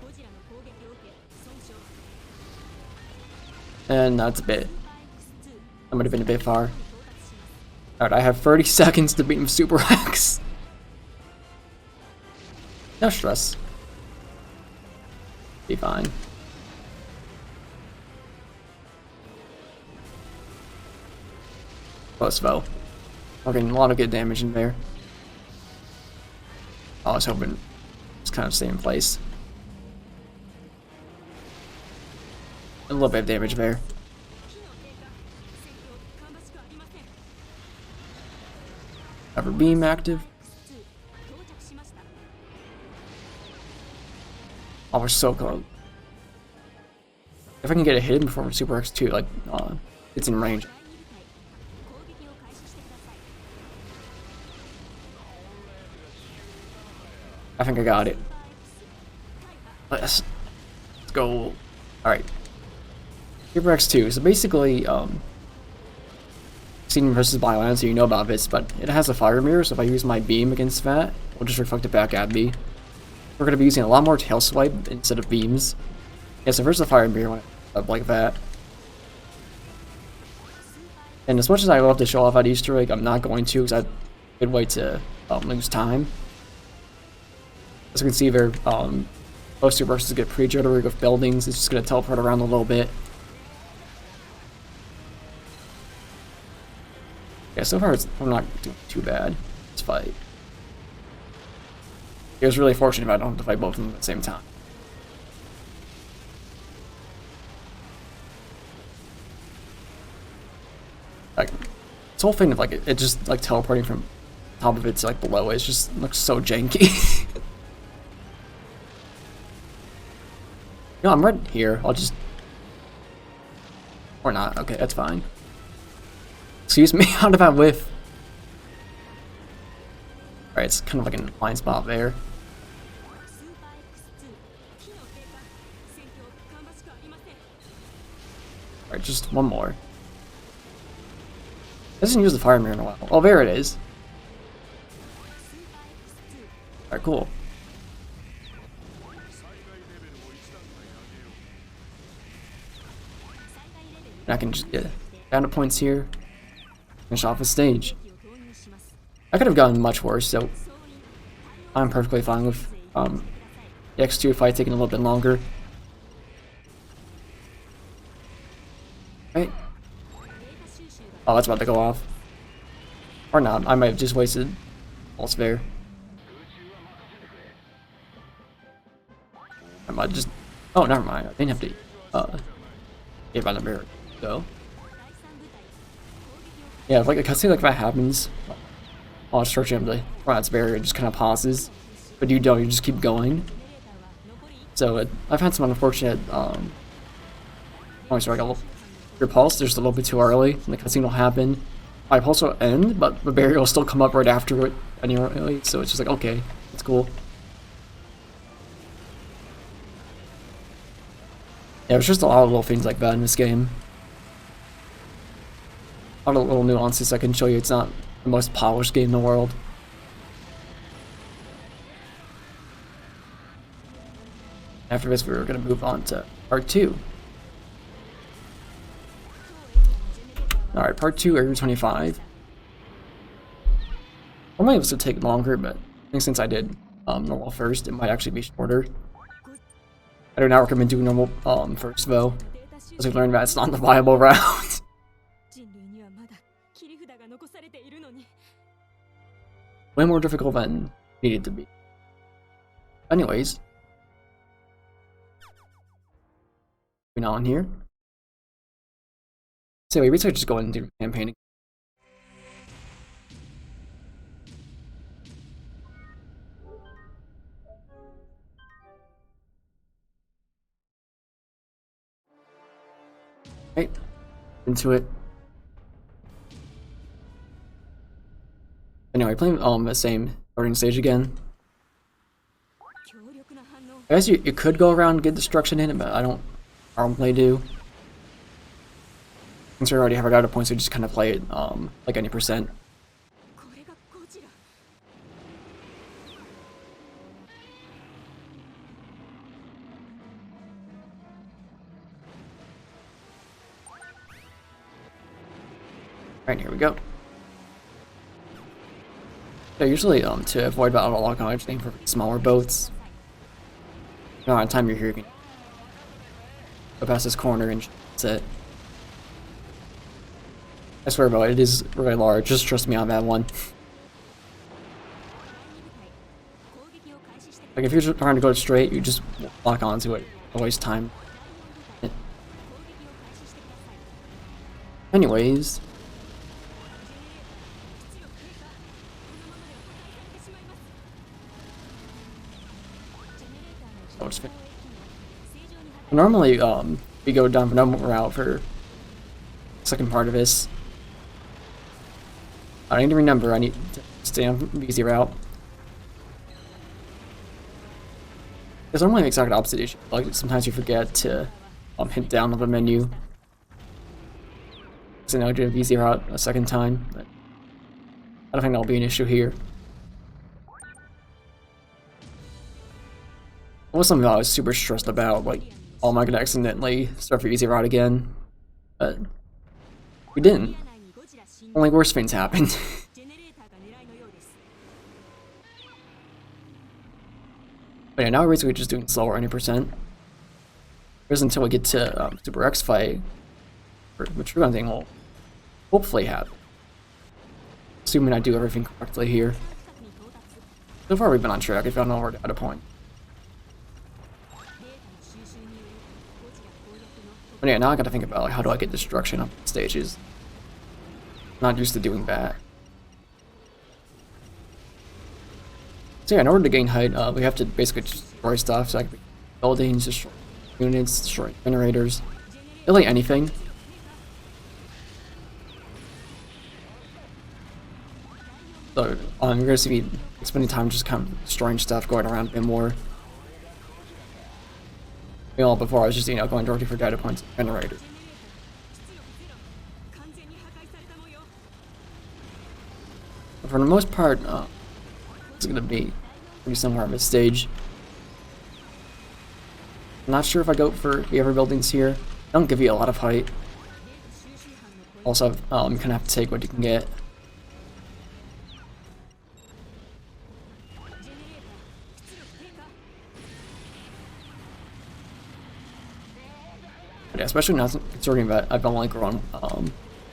And that's a bit. That might have been a bit far. Alright, I have 30 seconds to beat him with Super X. No stress. Be fine. Close though. We're getting a lot of good damage in there. I was hoping it's kind of stay in place. A little bit of damage there. Ever beam active. Oh, we're so close. If I can get a hit before Super X2, like, it's in range. I think I got it. Let's go. Alright. Super X2. So basically, Speedrun versus Bioland, so you know about this, but it has a fire mirror, so if I use my beam against that, it'll just reflect it back at me. We're going to be using a lot more tail swipe instead of beams. Yeah, so versus the fire mirror, up like that. And as much as I love to show off that Easter egg, I'm not going to, because that's a good way to lose time. As you can see there, most Super X's get pretty jittery with buildings. It's just going to teleport around a little bit. Yeah, so far I'm not doing too bad. This fight. It was really fortunate if I don't have to fight both of them at the same time. Like, this whole thing of like it just like teleporting from top of it to like below it just looks so janky. No, I'm right here. I'll just... Or not. Okay, that's fine. Excuse me, how did that whiff? Alright, it's kind of like an blind spot there. Alright, just one more. I hasn't used the fire mirror in a while. Oh, there it is. Alright, cool. I can just get down to points here. Finish off the stage. I could have gotten much worse, so I'm perfectly fine with the X2 fight taking a little bit longer. Right? Oh, that's about to go off. Or not, I might have just wasted pulse there. I might just... Oh, never mind, I didn't have to give out the mirror. So... Yeah, if like a cutscene like that happens, I'll stretch him to Rat's barrier, it just kind of pauses. But you don't, you just keep going. So I've had some unfortunate, oh sorry, I got a little, your pulse just a little bit too early, and the cutscene will happen. My pulse will end, but the barrier will still come up right after it anyway, so it's just like, okay, that's cool. Yeah, there's just a lot of little things like that in this game. A lot of little nuances I can show you. It's not the most polished game in the world. After this, we're going to move on to part 2. Alright, part 2, Area 25. Normally this would take longer, but I think since I did normal first, it might actually be shorter. I do not recommend doing normal first, though, as we learned that it's not the viable route. Way more difficult than needed to be. Anyways, we're now on here. So we basically just go into the campaign. Right into it. Anyway, playing the same starting stage again. I guess you could go around and get destruction in it, but I don't normally do. Since we already have our data points, we just kind of play it like any percent. Alright, here we go. Yeah, usually to avoid battle lock, I just aim for smaller boats. No, on time you're here, you can go past this corner and that's it. I swear about it, it is really large, just trust me on that one. Like if you're just trying to go straight, you just lock onto it, don't waste time. Anyways. Normally, we go down for normal route for the second part of this. I need to remember, I need to stay on the easy route. Because normally the exact opposite issue. Like sometimes you forget to hit down on the menu. So now I do the easy route a second time. But I don't think that'll be an issue here. It was something I was super stressed about, like, oh, am I gonna accidentally start for easy route again? But we didn't. Only worse things happened. But yeah, now we're basically just doing slower any percent. Just until we get to Super X fight, which one thing will hopefully happen. Assuming I do everything correctly here. So far we've been on track, if I don't know we're at a point. But yeah, now I gotta think about like how do I get destruction up stages. Not used to doing that. So yeah, in order to gain height, we have to basically destroy stuff, so like buildings, destroy units, destroy generators, really anything. So you're gonna see me spending time just kind of destroying stuff, going around a bit more. You know, before I was just, you know, going directly for data points and generators. But for the most part, it's gonna be pretty similar on this stage. I'm not sure if I go for the other buildings here. They don't give you a lot of height. Also, you kind of have to take what you can get. But yeah, especially now considering that I've only grown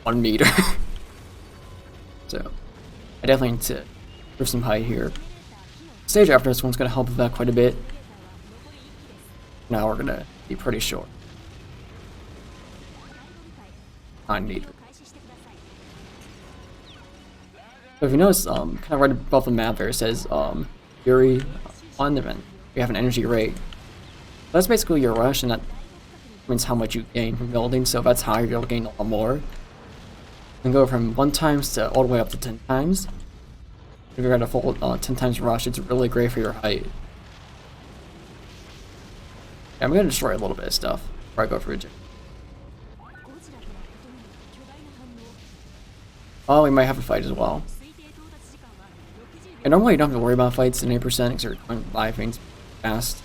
1 meter. So I definitely need to prove some height here. Stage after this one's gonna help with that quite a bit. Now we're gonna be pretty short. 9 meters. So if you notice, kind of right above the map there, it says Fury on event. We have an energy rate. That's basically your rush, and that means how much you gain from building. So if that's higher, you'll gain a lot more. You can go from 1 times to all the way up to 10 times. If you're at a full 10 times rush, it's really great for your height. Yeah, I'm gonna destroy a little bit of stuff before I go for a gym. Oh, we might have a fight as well. And normally you don't have to worry about fights in 8% because you're going to buy things fast.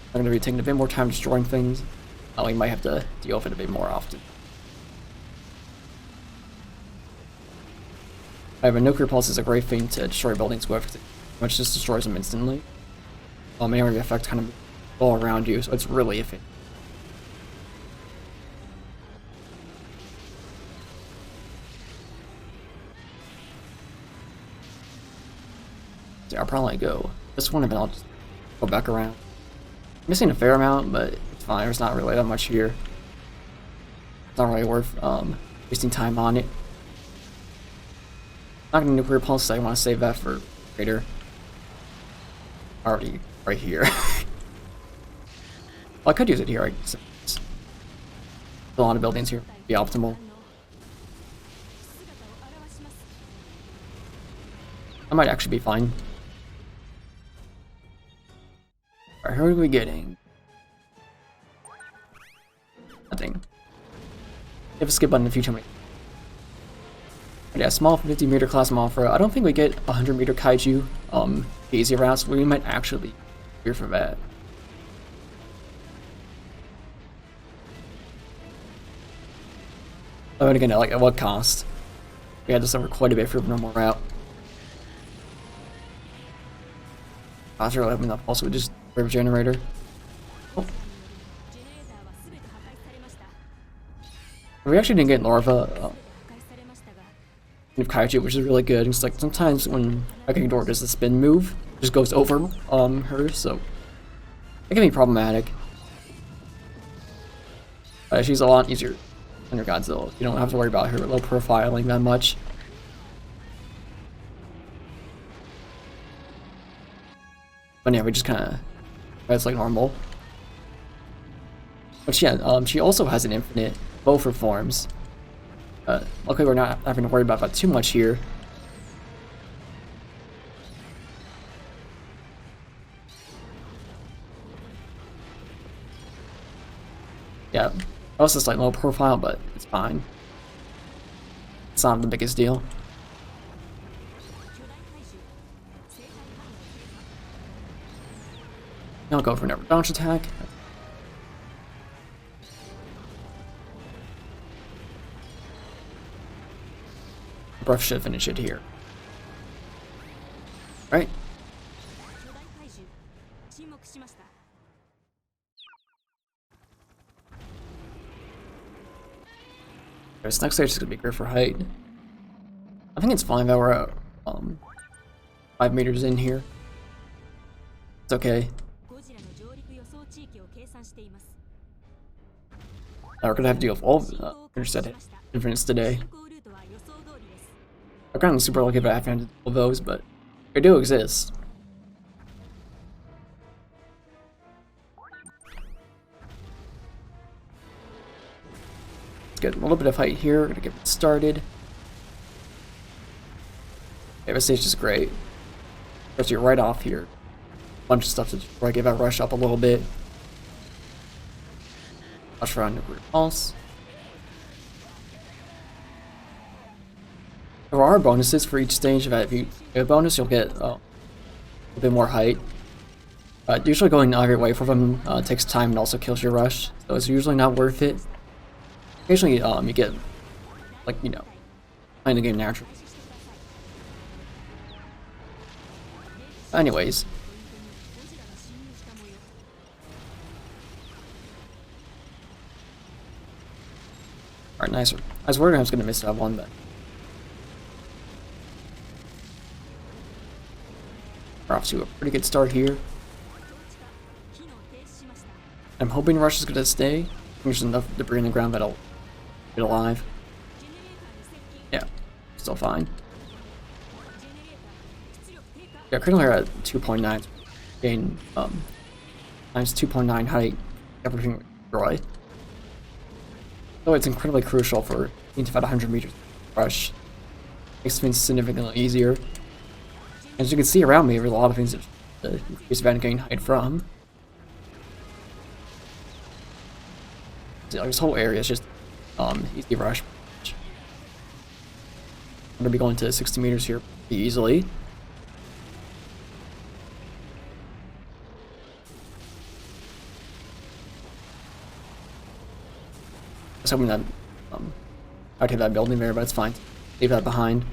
I'm going to be taking a bit more time destroying things. We might have to deal with it a bit more often. However, nuclear pulse is a great thing to destroy buildings with, which just destroys them instantly. Area effect kind of all around you, so it's really efficient. So I'll probably go this one and then I'll just go back around. Missing a fair amount, but it's fine. There's not really that much here. It's not really worth wasting time on it. Not gonna nuclear pulse, I want to save that for later. Already right here. Well, I could use it here. There's a lot of buildings here. Be optimal. I might actually be fine. Alright, who are we getting? Nothing. If a skip button in the future. But yeah, small 50-meter class Mothra. I don't think we get 100-meter Kaiju easy routes. We might actually be here for that. Oh, and again, like at what cost? We had to suffer quite a bit for a normal route. I was really hoping that also just River Generator. Oh. We actually didn't get Larva of Kaiju, which is really good. It's like sometimes when Akagidor does the spin move, it just goes over her, so it can be problematic. She's a lot easier under Godzilla. You don't have to worry about her low profiling that much. But yeah, we just kind of that's like normal. But yeah, she also has an infinite both her forms. Luckily, we're not having to worry about that too much here. Yeah, also it's like low profile, but it's fine. It's not the biggest deal. I'll go for another dodge attack. Brush should finish it here. Right. This next stage is gonna be great for height. I think it's fine that we're at 5 meters in here. It's okay. Now we're gonna have to deal with all intercept inference today. I'm kind of super lucky if I haven't had to deal with those, but they do exist. Let's get a little bit of height here. We're gonna get it started. Yeah, this stage is great. First, you're right off here. Bunch of stuff to try to give that rush up a little bit. Rush around nuclear pulse. There are bonuses for each stage. If you get a bonus, you'll get a bit more height. Usually going either way for them takes time and also kills your rush, so it's usually not worth it. Occasionally, you get, like, you know, playing the game naturally. Anyways. Alright, nice. I was worried I was going to miss that one, but we're off to a pretty good start here. I'm hoping Rush is going to stay. There's enough debris in the ground that'll get alive. Yeah, still fine. Yeah, currently we're at 2.9. Gain times 2.9 height, everything destroy. So it's incredibly crucial for needing about 100 meters rush. Makes things significantly easier. As you can see around me, there's a lot of things that increase event gain height from. So this whole area is just easy rush. I'm gonna be going to 60 meters here pretty easily. I was hoping that I'd hit that building there, but it's fine. Leave that behind.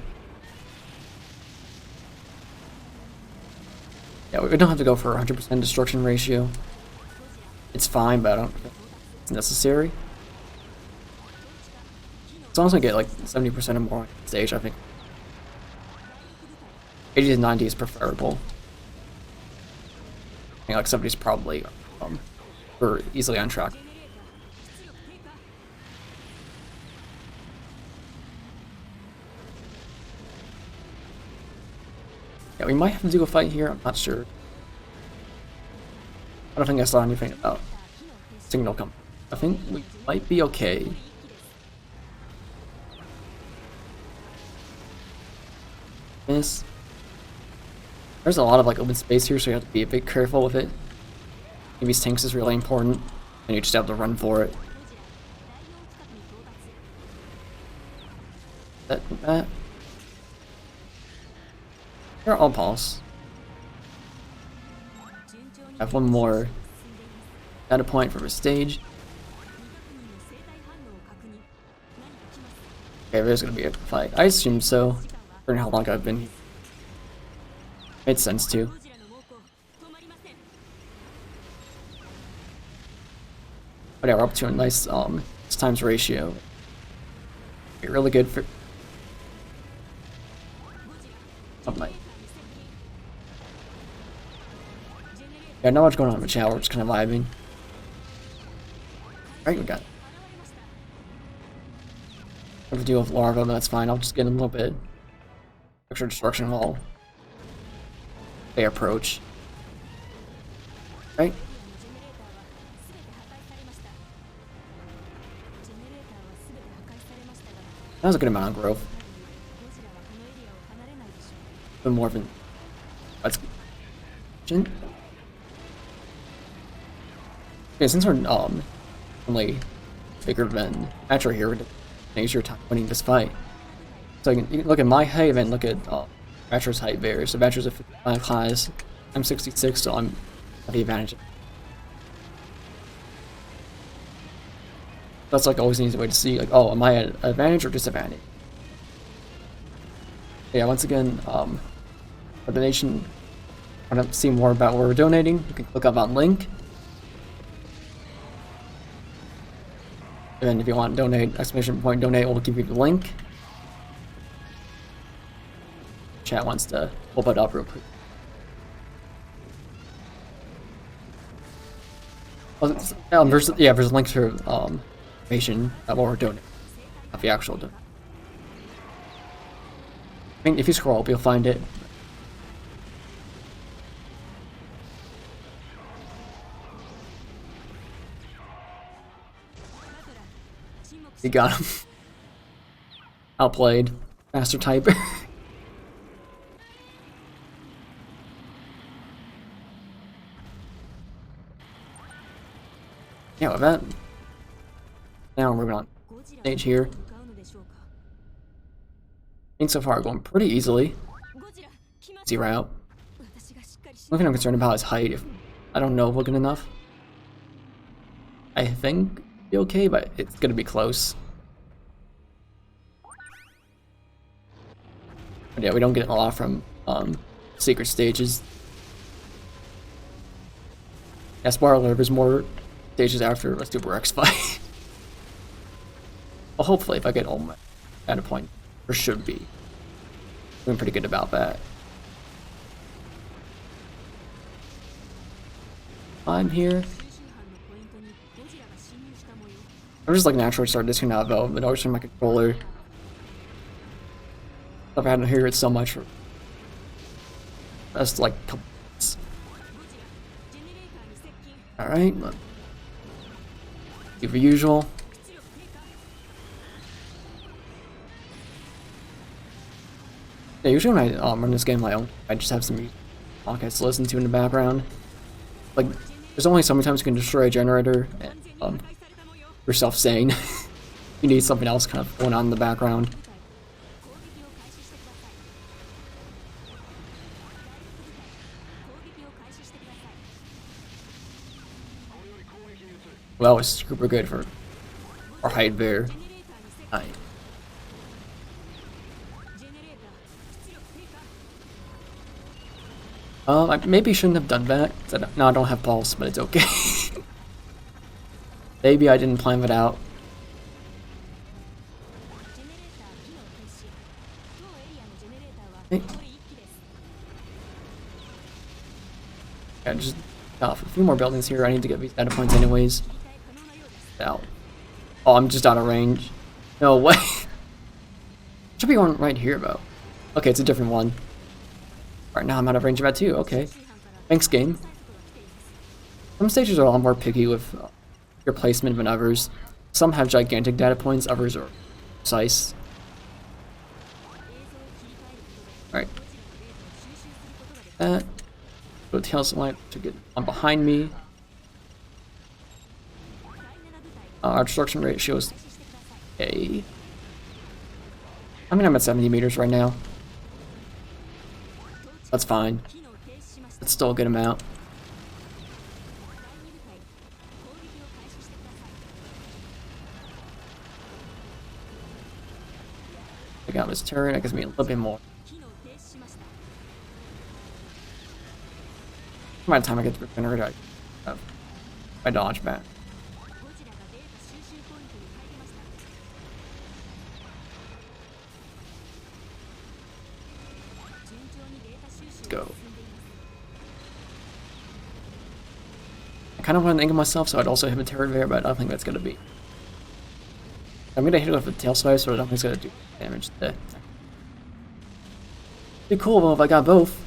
Yeah, we don't have to go for 100% destruction ratio. It's fine, but I don't think it's necessary. As long as I get like 70% or more on stage, I think 80 to 90 is preferable. I think like 70 is probably we're easily on track. Yeah, we might have to do a fight here, I'm not sure. I don't think I saw anything about signal come. I think we might be okay. There's a lot of like open space here, so you have to be a bit careful with it. These tanks is really important, and you just have to run for it. That. They're all pulse. I have one more data point for a stage. Okay, there's gonna be a fight. I assume so. For how long I've been here. Made sense too. But yeah, we're up to a nice times ratio. Really good for. Oh my. Yeah, not much going on in the chat. We're just kind of vibing. Alright, we got it. Have to deal with larva, but that's fine. I'll just get in a little bit. Extra destruction while they approach. Right? That was a good amount of growth. Been more than that's okay, since we're only bigger than Metro here, use your time winning this fight. So you can look at my height and look at Metro's height there. So Metro's a 55 class. I'm 66, so I'm at the advantage. That's like always an easy way to see, like, oh, am I at advantage or disadvantage? Yeah, once again, for the nation, want to see more about where we're donating, you can click up on link. And then if you want to donate, exclamation point donate will give you the link. Chat wants to pull it up real quick. There's a link to information about what we're donating, not the actual donation. I mean, if you scroll up, you'll find it. You got him. Outplayed. Master typer. Yeah, with that. Now we're moving on. Stage here. I think so far going pretty easily. Easy route. One thing I'm concerned about is height. If I don't know if we're good enough. I think it'll be okay, but it's gonna be close. But yeah, we don't get a lot from secret stages. Yeah, spoiler alert, there's more stages after a Super X fight. Well, hopefully, if I get all my at a point, there should be. Doing pretty good about that. I'm here. I'm just like naturally start disconnecting out though, but always from my controller. I've had to hear it so much for just like a couple months. Alright. Do the usual. Yeah, usually when I run this game on my own, I just have some music podcasts to listen to in the background. Like, there's only so many times you can destroy a generator and you're self-sane. You need something else kind of going on in the background. Well, it's super good for our height there. Height. I maybe shouldn't have done that. No, I don't have pulse, but it's okay. Maybe I didn't plan it out. Okay. Yeah, just off a few more buildings here. I need to get these data points anyways. Out. Oh, I'm just out of range. No way. Should be one right here though. Okay, it's a different one. Right now I'm out of range of that too. Okay. Thanks, game. Some stages are a lot more picky with your placement than others. Some have gigantic data points, others are precise. Alright. That. Go tail light to get on behind me. Our destruction ratio is a. I mean, I'm at 70 meters right now. That's fine. It's still a good amount. I got this turret, that gives me a little bit more. By the time I get to the generator, I have my dodge back. Let's go. I kind of want to angle myself so I'd also have a turret there, but I don't think that's going to be. I'm going to hit it with a tail slice, so I don't think it's going to do damage to that. Be cool though if I got both.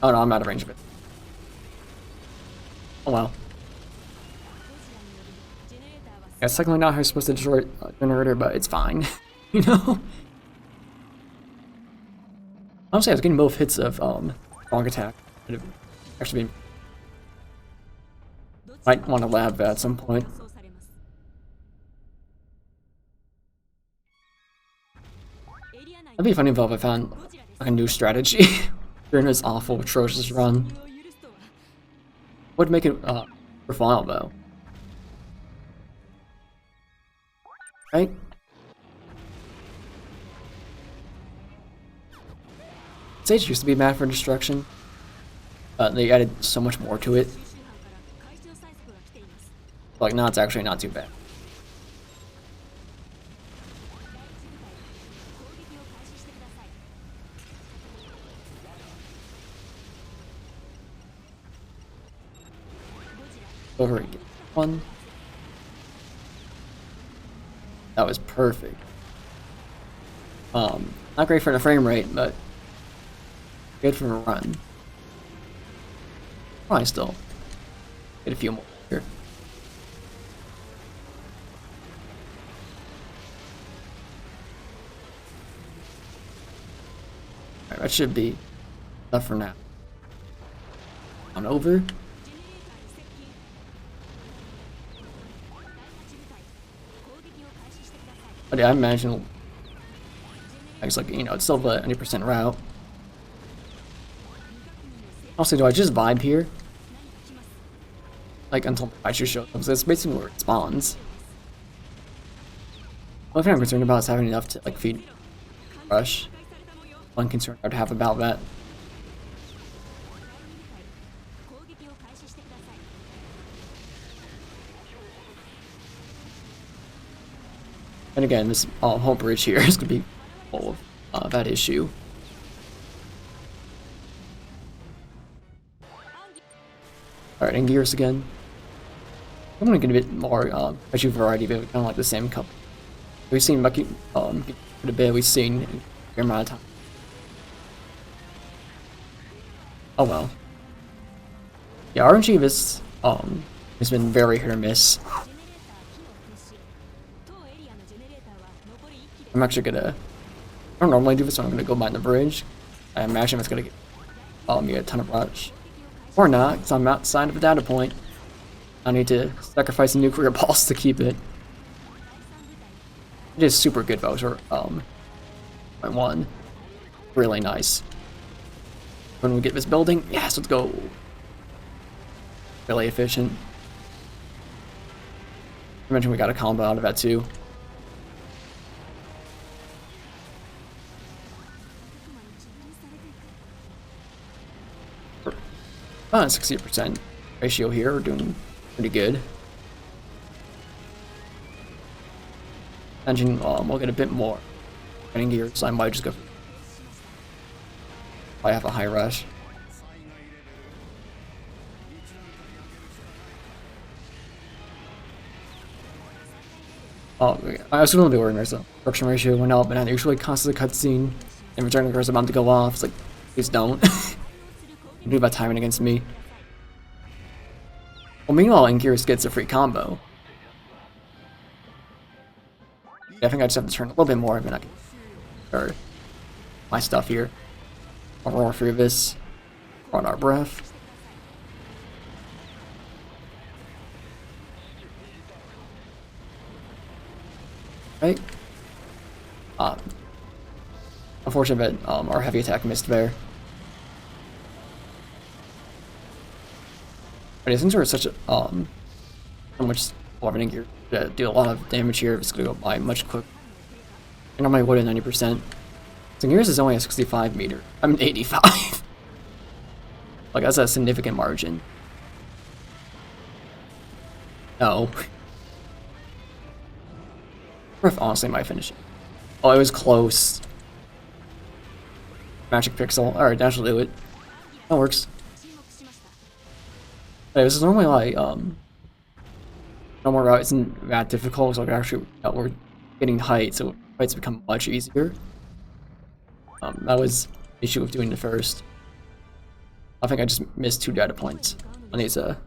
Oh no, I'm out of range of it. Oh well. Yeah, it's technically not how you're supposed to destroy a generator, but it's fine. You know? Honestly, I was getting both hits of strong attack. Could have actually been. Might want to lab that at some point. That'd be funny if I found like a new strategy during this awful, atrocious run. Would make it worthwhile though. Right? Sage used to be mad for destruction, but they added so much more to it. Like now it's actually not too bad. Over again. One. That was perfect. Not great for the frame rate, but good for a run. Probably still get a few more here. Alright, that should be enough for now. On over. But yeah, I imagine it's like, you know, it's still the 90% route. Also, do I just vibe here? Like until Pikachu shows up, because that's basically where it spawns. One thing I'm concerned about is having enough to like feed Rush. One concern I'd have about that. And again, this whole bridge here is going to be full of that issue. Alright, and gears again. I'm going to get a bit more issue variety, but kind of like the same couple. We've seen Bucky a bit, we've seen in a fair amount of time. Oh well. Yeah, RNG this has been very hit or miss. I'm actually gonna. I don't normally do this, so I'm gonna go behind the bridge. I imagine it's gonna get me a ton of rush, or not, because I'm outside of a data point. I need to sacrifice a nuclear pulse to keep it. It is super good voucher. .1, really nice. When we get this building, yes, let's go. Really efficient. I mentioned we got a combo out of that too. 60% ratio here, we're doing pretty good. Engine, we'll get a bit more. Getting gear, so I might just go. I have a high rush. Oh, I was gonna be worrying there's a production ratio went up, and it usually causes a cutscene. And return is about to go off. It's like, please don't. Do about timing against me. Well, meanwhile, Anguirus gets a free combo. Yeah, I think I just have to turn a little bit more, and then I can start my stuff here. I'll roar through this on our breath. Right? Unfortunate that our heavy attack missed there. But yeah, since we're such a so much warping gear to do a lot of damage here, it's gonna go by much quicker. And on my wood at 90%. So yours is only a 65 meter. I mean 85. Like that's a significant margin. No. Griff honestly might finish it. Oh, it was close. Magic Pixel. Alright, that should do it. That works. Hey, this is normally like, normal route isn't that difficult, so actually we're getting height, so fights become much easier. That was the issue with doing the first. I think I just missed 2 data points. I need to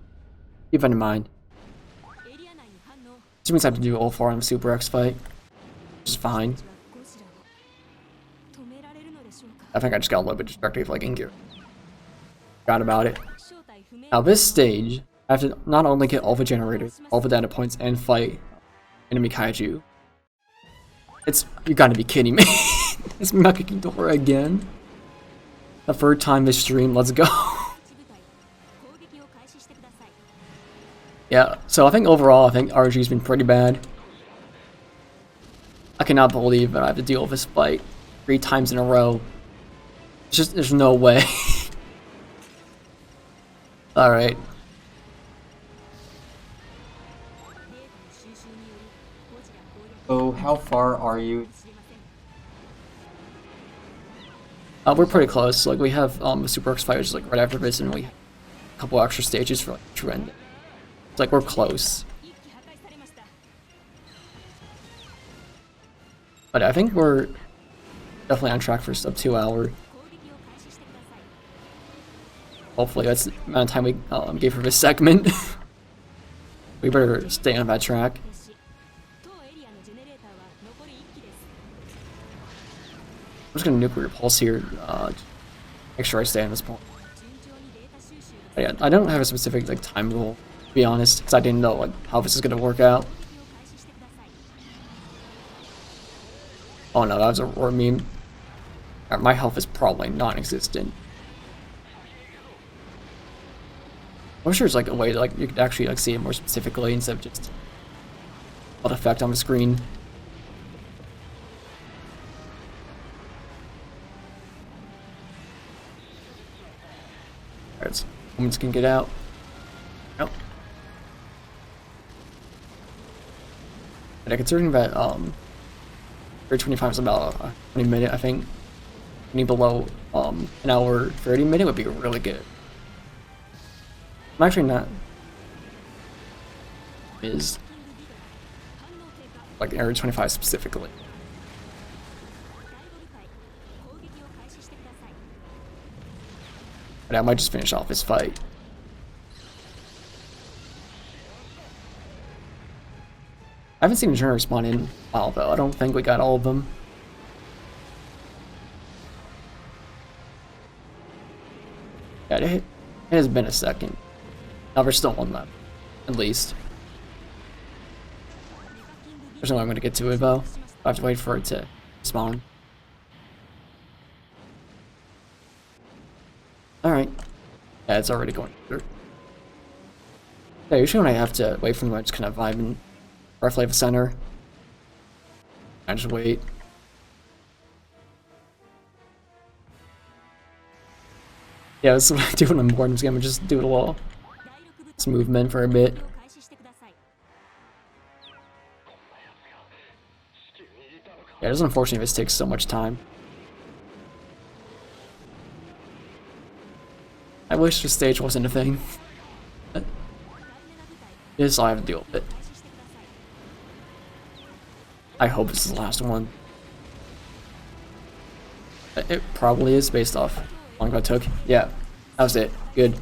keep that in mind. This means I have to do all 4 on the Super X fight, which is fine. I think I just got a little bit distracted with like in gear. Forgot about it. Now this stage, I have to not only get all the generators, all the data points, and fight enemy kaiju. You gotta be kidding me. It's Mecha Ghidorah again. The 3rd time this stream, let's go. Yeah, so I think overall, I think RG's been pretty bad. I cannot believe that I have to deal with this fight 3 times in a row. It's just, there's no way. Alright. So how far are you? We're pretty close. Like we have the Super X fight, which is like right after this, and we have a couple extra stages for like true ending. It's like we're close. But I think we're definitely on track for sub 2 hour. Hopefully that's the amount of time we gave for this segment. We better stay on that track. I'm just gonna nuclear pulse here. Make sure I stay on this point. But yeah, I don't have a specific like time goal, to be honest, because I didn't know like how this is gonna work out. Oh no, that was a roar meme. My health is probably non-existent. I'm sure there's like a way to like you could actually like see it more specifically instead of just what effect on the screen. Alright, so humans can get out. Nope. But considering that 25 is about a 20 minute, I think any below an hour 30 minute would be really good. I'm actually not is like area 25 specifically. But I might just finish off this fight. I haven't seen a Journal spawn in a while though. I don't think we got all of them. Yeah, it has been a second. Now there's still one left, at least. There's no way I'm gonna get to it though. I have to wait for it to spawn. Alright. Yeah, it's already going through. Yeah, usually when I have to wait for them, I just kind of vibe and roughly the center. I just wait. Yeah, that's what I do when I'm bored in this game. I just do a little movement for a bit. Yeah, it is unfortunate this takes so much time. I wish this stage wasn't a thing. But it is, I have to deal with it. I hope this is the last one. It probably is based off how long it took. Yeah, that was it. Good.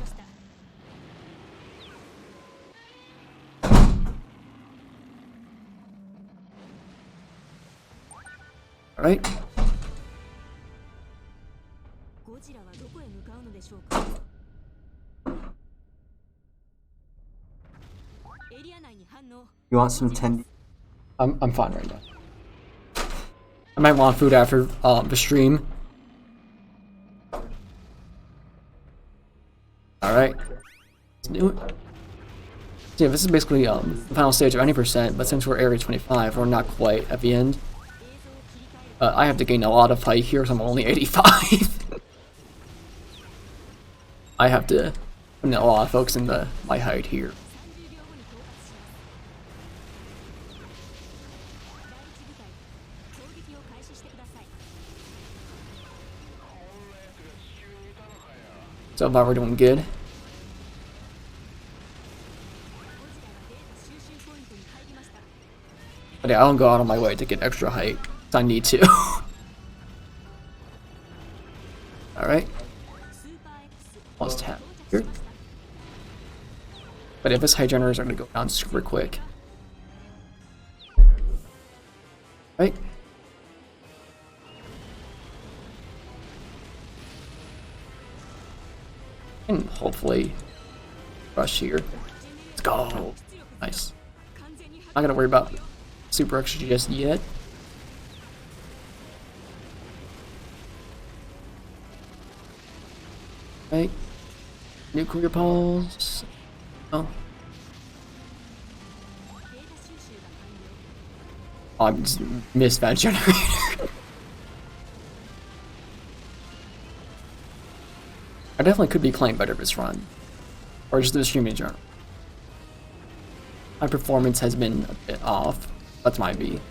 Alright. You want some 10? I'm fine right now. I might want food after the stream. Alright. Let's do it. So yeah, this is basically the final stage of any percent, but since we're area 25, we're not quite at the end. I have to gain a lot of height here, so I'm only 85. I have to put in a lot of focus in my height here. So far we're doing good. But yeah, I don't go out of my way to get extra height, because I need to. Alright. Almost half here. But if this height generators are going to go down super quick. Right? And hopefully rush here. Let's go. Nice. Not gonna worry about super extra just yet. Right. Nuclear pulse. Oh. Oh, I just missed that generator. I definitely could be playing better this run. Or just the streaming journal. My performance has been a bit off. That's my B.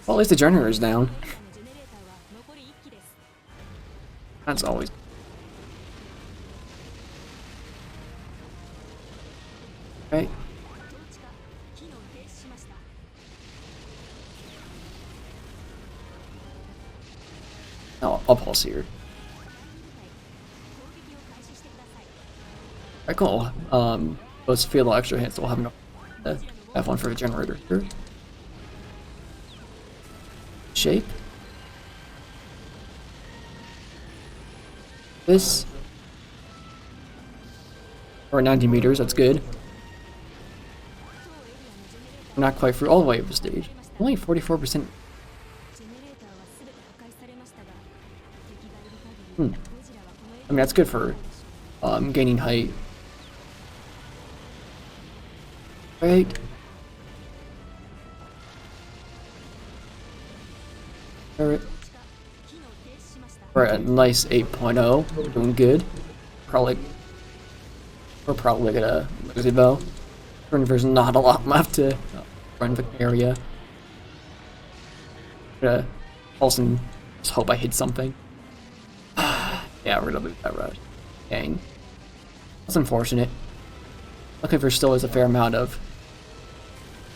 Well, at least the generator is down. That's always. Right. Oh, I'll pulse here. Alright, cool. Let's feel the extra hits. We'll have no have one for the generator here. Shape. This. We're at 90 meters, that's good. We're not quite through all the way of the stage. Only 44%. I mean, that's good for gaining height. Right. Alright. We're at a nice 8.0. We're doing good. We're probably gonna lose it though. There's not a lot left to run the area. Gonna also just hope I hit something. Yeah, we're gonna lose that road. Dang. That's unfortunate. Luckily there still is a fair amount of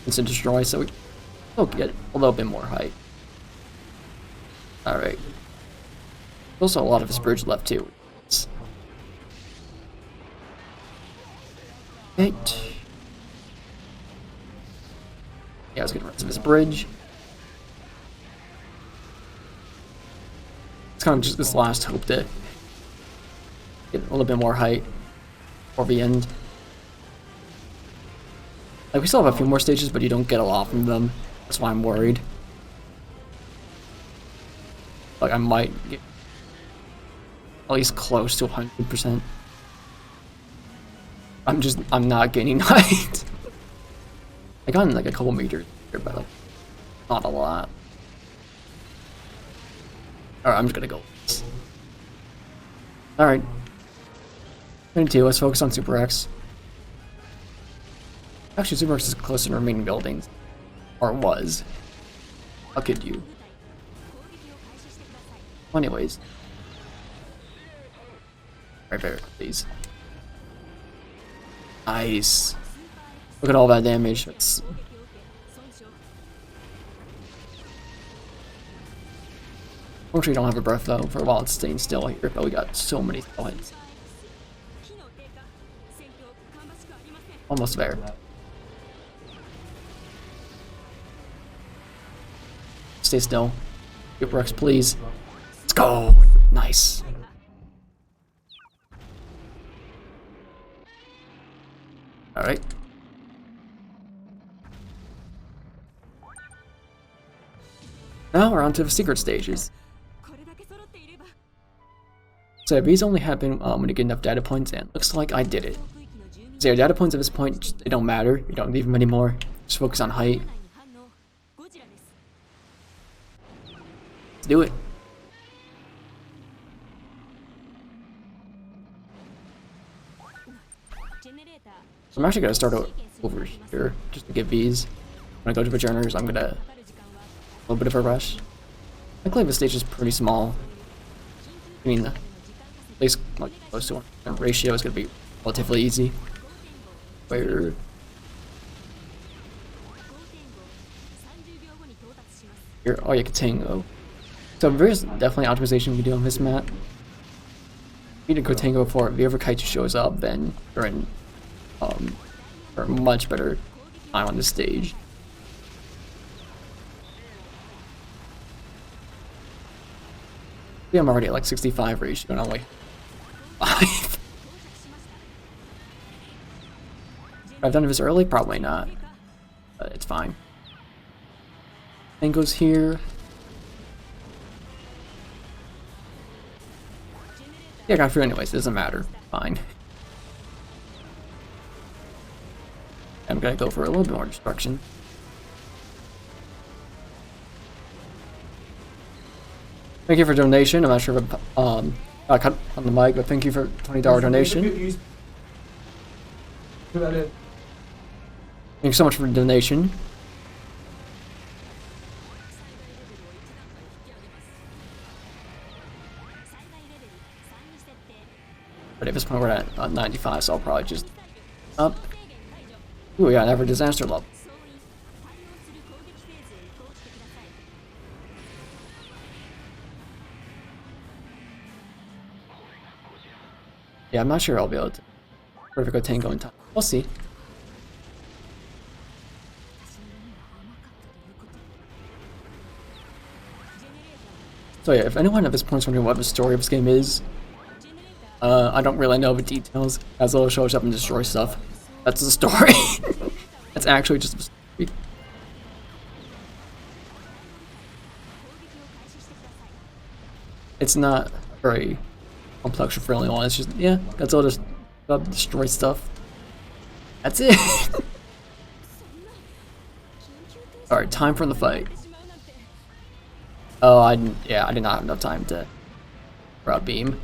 instant destroy, so we still get a little bit more height. Alright. Also a lot of his bridge left too. Right. Yeah, let's get the rest of his bridge. It's kind of just this last hope to get a little bit more height before the end. Like, we still have a few more stages, but you don't get a lot from them. That's why I'm worried. Like, I might get at least close to 100%. I'm not gaining height. I got in like a couple meters here, but like, not a lot. Alright, I'm just gonna go. Alright. 22, let's focus on Super X. Actually, Super X is close to the remaining buildings. Or was. How could you? Anyways. Right there, please. Nice. Look at all that damage. It's... Unfortunately, we don't have a breath though for a while. It's staying still here, but we got so many spell hits. Almost there. Stay still. Super X, please. Let's go. Nice. Alright. Now we're on to the secret stages. So these only happen when you get enough data points, and looks like I did it. So your data points at this point, they don't matter. You don't need them anymore. Just focus on height. Let's do it. So I'm actually gonna start over here just to get these. When I go to the journers, I'm gonna a little bit of a rush. I believe the stage is pretty small. I mean, at least like close to 1% ratio is gonna be relatively easy. Where here, oh yeah, Katango. So there's definitely optimization we do on this map. If you need a Katango before the other Kaiju shows up, then you're in for a much better time on this stage. Yeah, I'm already at like 65 ratio and I'm like 5. I've done this early? Probably not. But it's fine. Then goes here. Yeah, I got through anyways, it doesn't matter. Fine. I'm gonna go for a little bit more destruction. Thank you for donation. I'm not sure if I cut on the mic, but thank you for $20 donation. Thank you so much for the donation. But at this point we're at 95, so I'll probably just up. Ooh, yeah, never disaster level. Yeah, I'm not sure I'll be able to perfect Tango in time. We'll see. So yeah, if anyone at this point is wondering what the story of this game is, I don't really know the details. Godzilla shows up and destroys stuff. That's the story. That's actually just a story. It's not very complex or friendly one. It's just, yeah, Godzilla just destroys stuff. That's it. Alright, time for the fight. Oh, I did not have enough time to grab beam.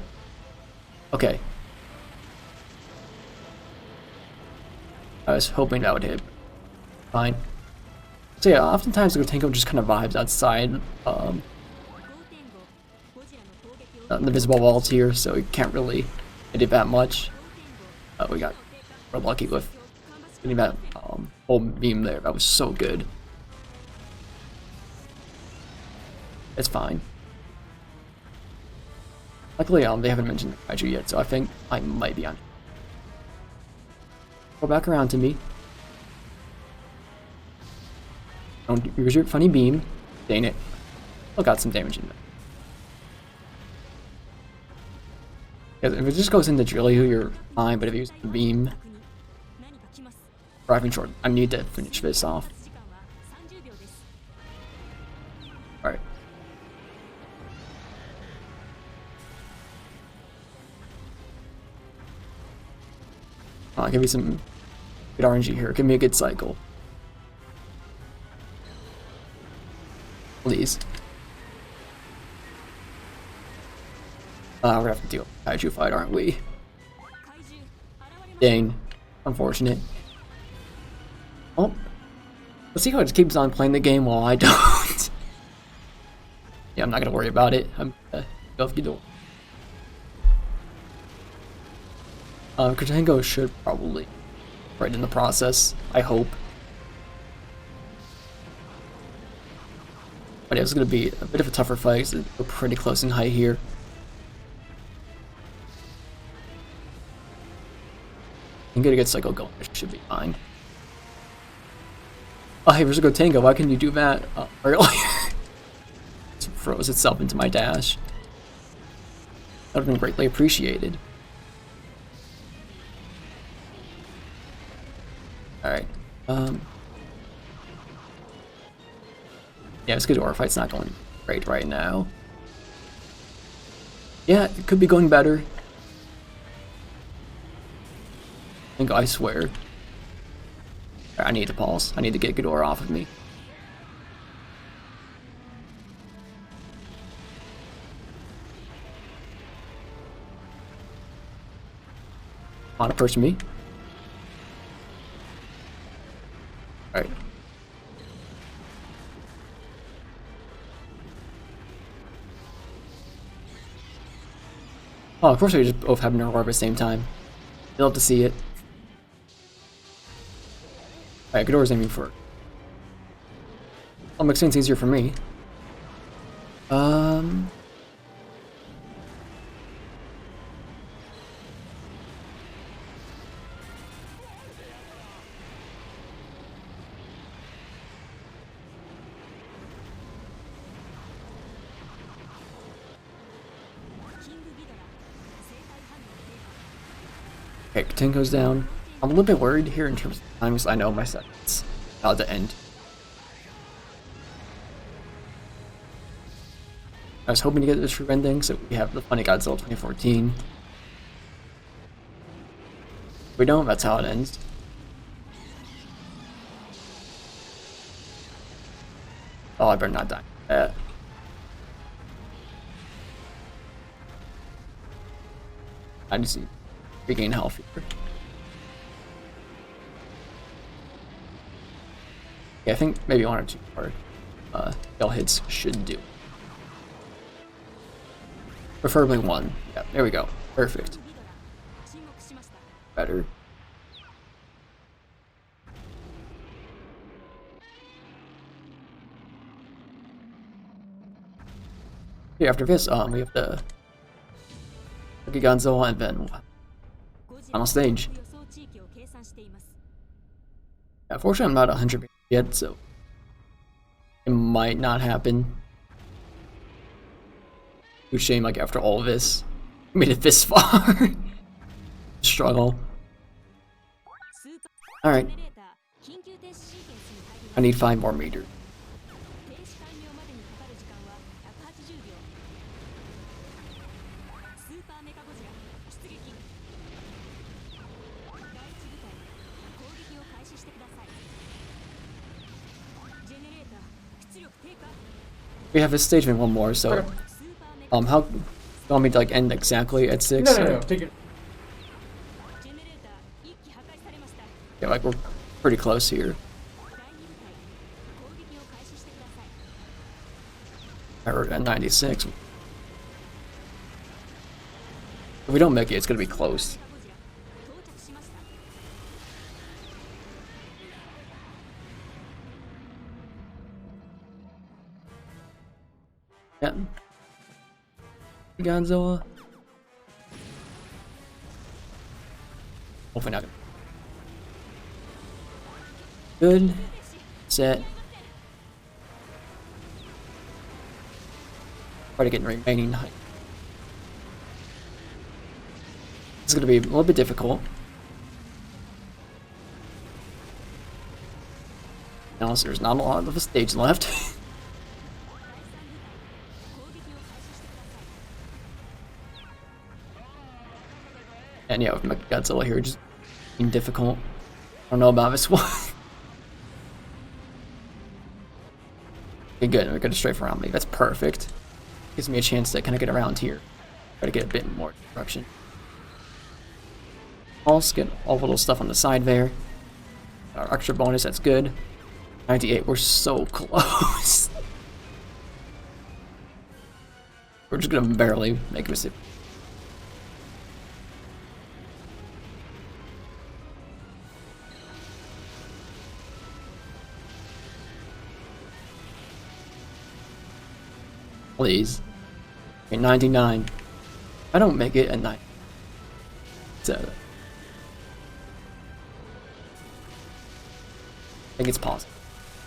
Okay. I was hoping that would hit. Fine. So yeah, oftentimes the Gotenko just kind of vibes outside the visible walls here, so you can't really hit it that much. We're lucky with getting that whole beam there. That was so good. It's fine. Luckily, they haven't mentioned the Kaiju yet, so I think I might be on. Go back around to me. Don't use your funny beam. Dang it. Still got some damage in there. Yeah, if it just goes into drill you, you're fine, but if you use the beam, driving short, I need to finish this off. Alright. Give me some good RNG here. Give me a good cycle. Please. We're gonna have to deal with Kaiju fight, aren't we? Dang. Unfortunate. Oh. Let's see how it just keeps on playing the game while I don't. Yeah, I'm not gonna worry about it. I'm gonna go if you do. Katango should probably right in the process, I hope. But it's going to be a bit of a tougher fight because we're pretty close in height here. I'm gonna get cycle going, it should be fine. Oh hey, there's a Gotengo, why couldn't you do that earlier? It froze itself into my dash. That would have been greatly appreciated. Alright, Yeah, it's good. Our fight's not going great right now. Yeah, it could be going better. I swear. I need to pause. I need to get Ghidorah off of me. On approach me. Alright. Oh, of course we just both have Nervar at the same time. You'll have to see it. Alright, Ghidorah's aiming for it. I'll make things easier for me. Okay, Katin goes down. I'm a little bit worried here in terms of times. I know my set's about to end. I was hoping to get this true ending, so we have the funny Godzilla 2014. If we don't, that's how it ends. Oh, I better not die. I just need to regain health here. Yeah, I think maybe 1 or 2 more kill hits should do. Preferably 1. Yeah, there we go. Perfect. Better. Yeah, after this, we have the Godzilla and then final stage. Unfortunately, I'm not 100% yet, so it might not happen. Too shame, like after all of this, I made it this far. Struggle. All right. I need 5 more meters. We have a stage in 1 more, so how you want me to like end exactly at 6? No, take it. Yeah, like we're pretty close here. We're at 96. If we don't make it, it's gonna be close. Yeah. Godzilla. Hopefully not. Good. Set. Try to get remaining height. It's gonna be a little bit difficult. Now, there's not a lot of a stage left. And yeah, with Godzilla here, just being difficult. I don't know about this one. Okay, good. We got a strafe around me. That's perfect. Gives me a chance to kind of get around here. Try to get a bit more disruption. Also get all the little stuff on the side there. Our extra bonus, that's good. 98, we're so close. We're just gonna barely make a mistake. Please. Okay, 99. If I don't make it at 9. So, I think it's possible.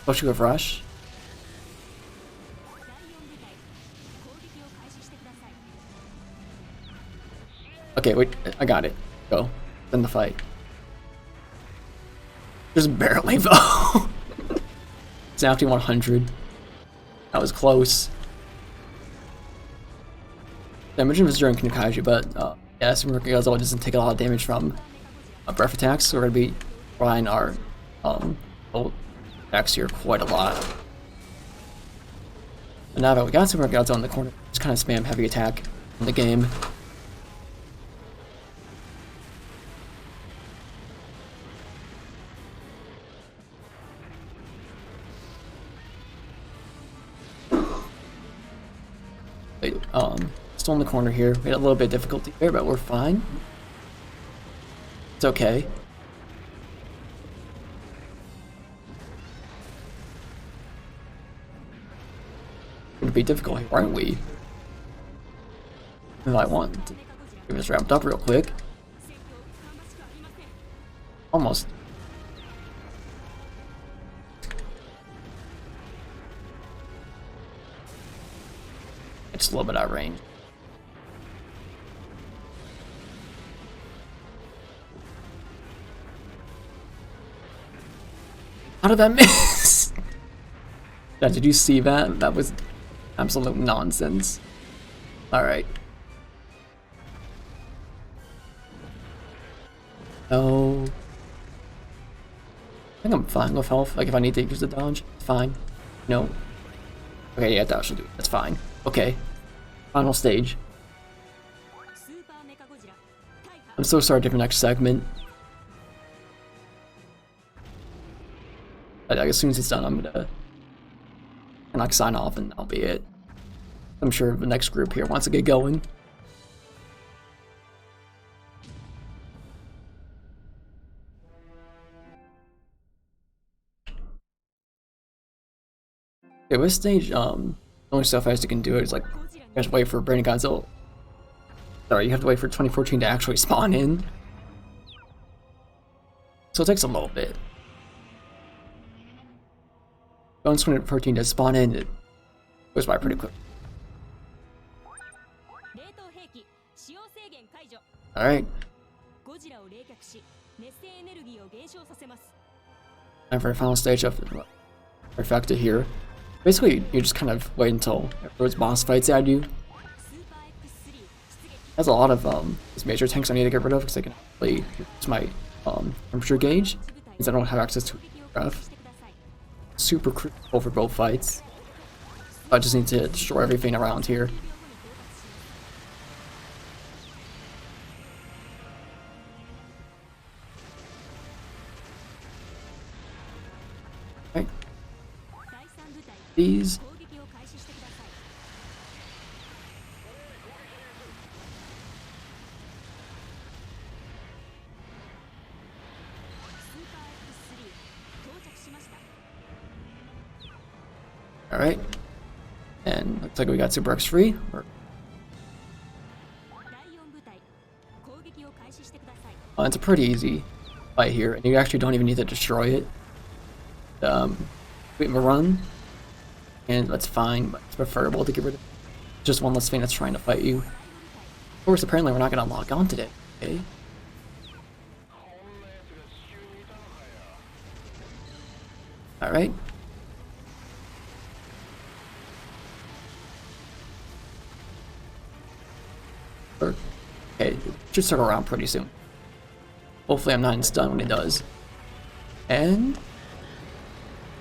Push with rush. Okay, wait, I got it. Go. Then the fight. Just barely though. It's actually 100. That was close. I mentioned this during Kaiju, but yeah, Super Godzilla doesn't take a lot of damage from breath attacks, so we're gonna be trying our bolt attacks here quite a lot. And now that we got Super Godzilla in the corner, just kind of spam heavy attack in the game. Wait, still in the corner here. We had a little bit of difficulty here, but we're fine. It's okay. Gonna be difficult here, aren't we? If I want to get this wrapped up real quick. Almost. It's a little bit out of range. How did that miss? Yeah, did you see that? That was absolute nonsense. Alright. No. I think I'm fine with health. Like if I need to use the dodge, it's fine. No. Okay, yeah, that should do it. That's fine. Okay. Final stage. I'm so sorry for the next segment. Like, as soon as it's done, I'm gonna like sign off and that'll be it. I'm sure the next group here wants to get going. Okay, this stage, the only stuff I can do is like, you have to wait for Brain Godzilla. Sorry, you have to wait for 2014 to actually spawn in. So it takes a little bit. Once 2014 to spawn in, it goes by pretty quick. Alright. Time for a final stage of Perfecta here. Basically, you just kind of wait until those boss fights at you. Has a lot of these major tanks I need to get rid of because I can actually use my temperature gauge, since I don't have access to breath. Super critical for both fights. I just need to destroy everything around here. Okay. These. Alright. And looks like we got Super X free. It's a pretty easy fight here, and you actually don't even need to destroy it. Wait a run, and that's fine, but it's preferable to get rid of just one less thing that's trying to fight you. Of course, apparently we're not going to lock on today, okay? Alright. Okay, it should circle around pretty soon. Hopefully I'm not in stun when it does. And...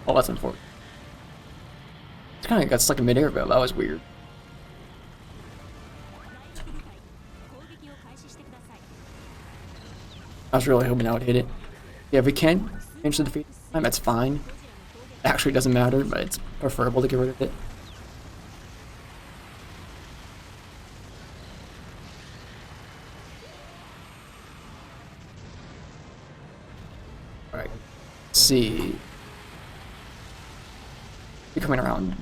oh, that's unfortunate. It kind of got stuck in midair, but that was weird. I was really hoping I would hit it. Yeah, if we can't change the defeat time, that's fine. It actually doesn't matter, but it's preferable to get rid of it. Alright, let's see. You're coming around.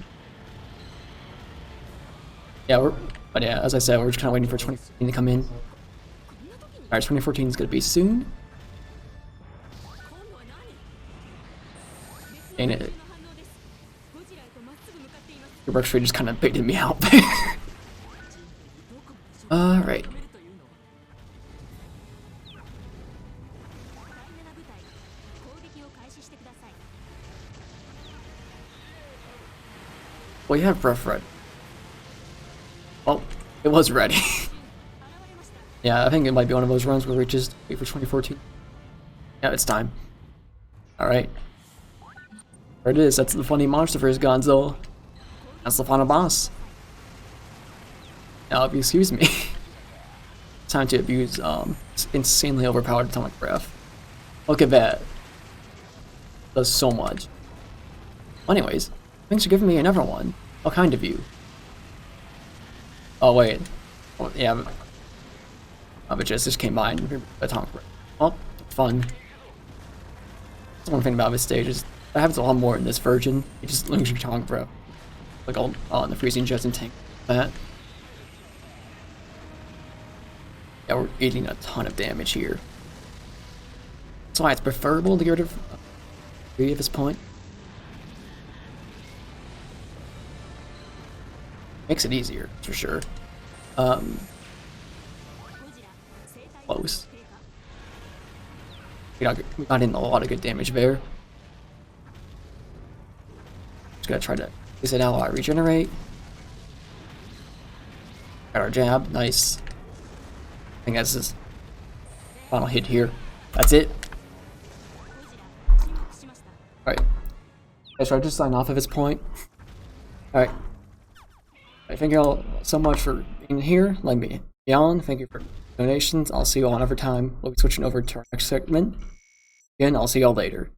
Yeah, but yeah, as I said, we're just kind of waiting for 2014 to come in. Alright, 2014 is going to be soon. Ain't it? Your work just kind of baited me out there. Alright. Well, you have breath ready. Well, it was ready. Yeah, I think it might be one of those runs where we just wait for 2014. Yeah, it's time. Alright. There it is, that's the funny monster for his Godzilla. That's the final boss. Now, if you excuse me. Time to abuse insanely overpowered atomic breath. Look at that. Does so much. Anyways, thanks for giving me another one. How kind of you. Oh wait. Oh, yeah. But just came by and atomic breath. Well, fun. That's one thing about this stage is that happens a lot more in this version. It just loses your atomic breath. Like all in the freezing jets and tank. That. Yeah, we're eating a ton of damage here. That's why it's preferable to get rid of 3 at this point. Makes it easier, for sure. Close. We got in a lot of good damage there. Just gotta try to use it out while I regenerate. Got our jab, nice. I think that's his final hit here. That's it. Alright. Should I just sign off at this point? Alright. Thank you all so much for being here. Let me be on. Thank you for donations. I'll see you all another time. We'll be switching over to our next segment. Again, I'll see y'all later.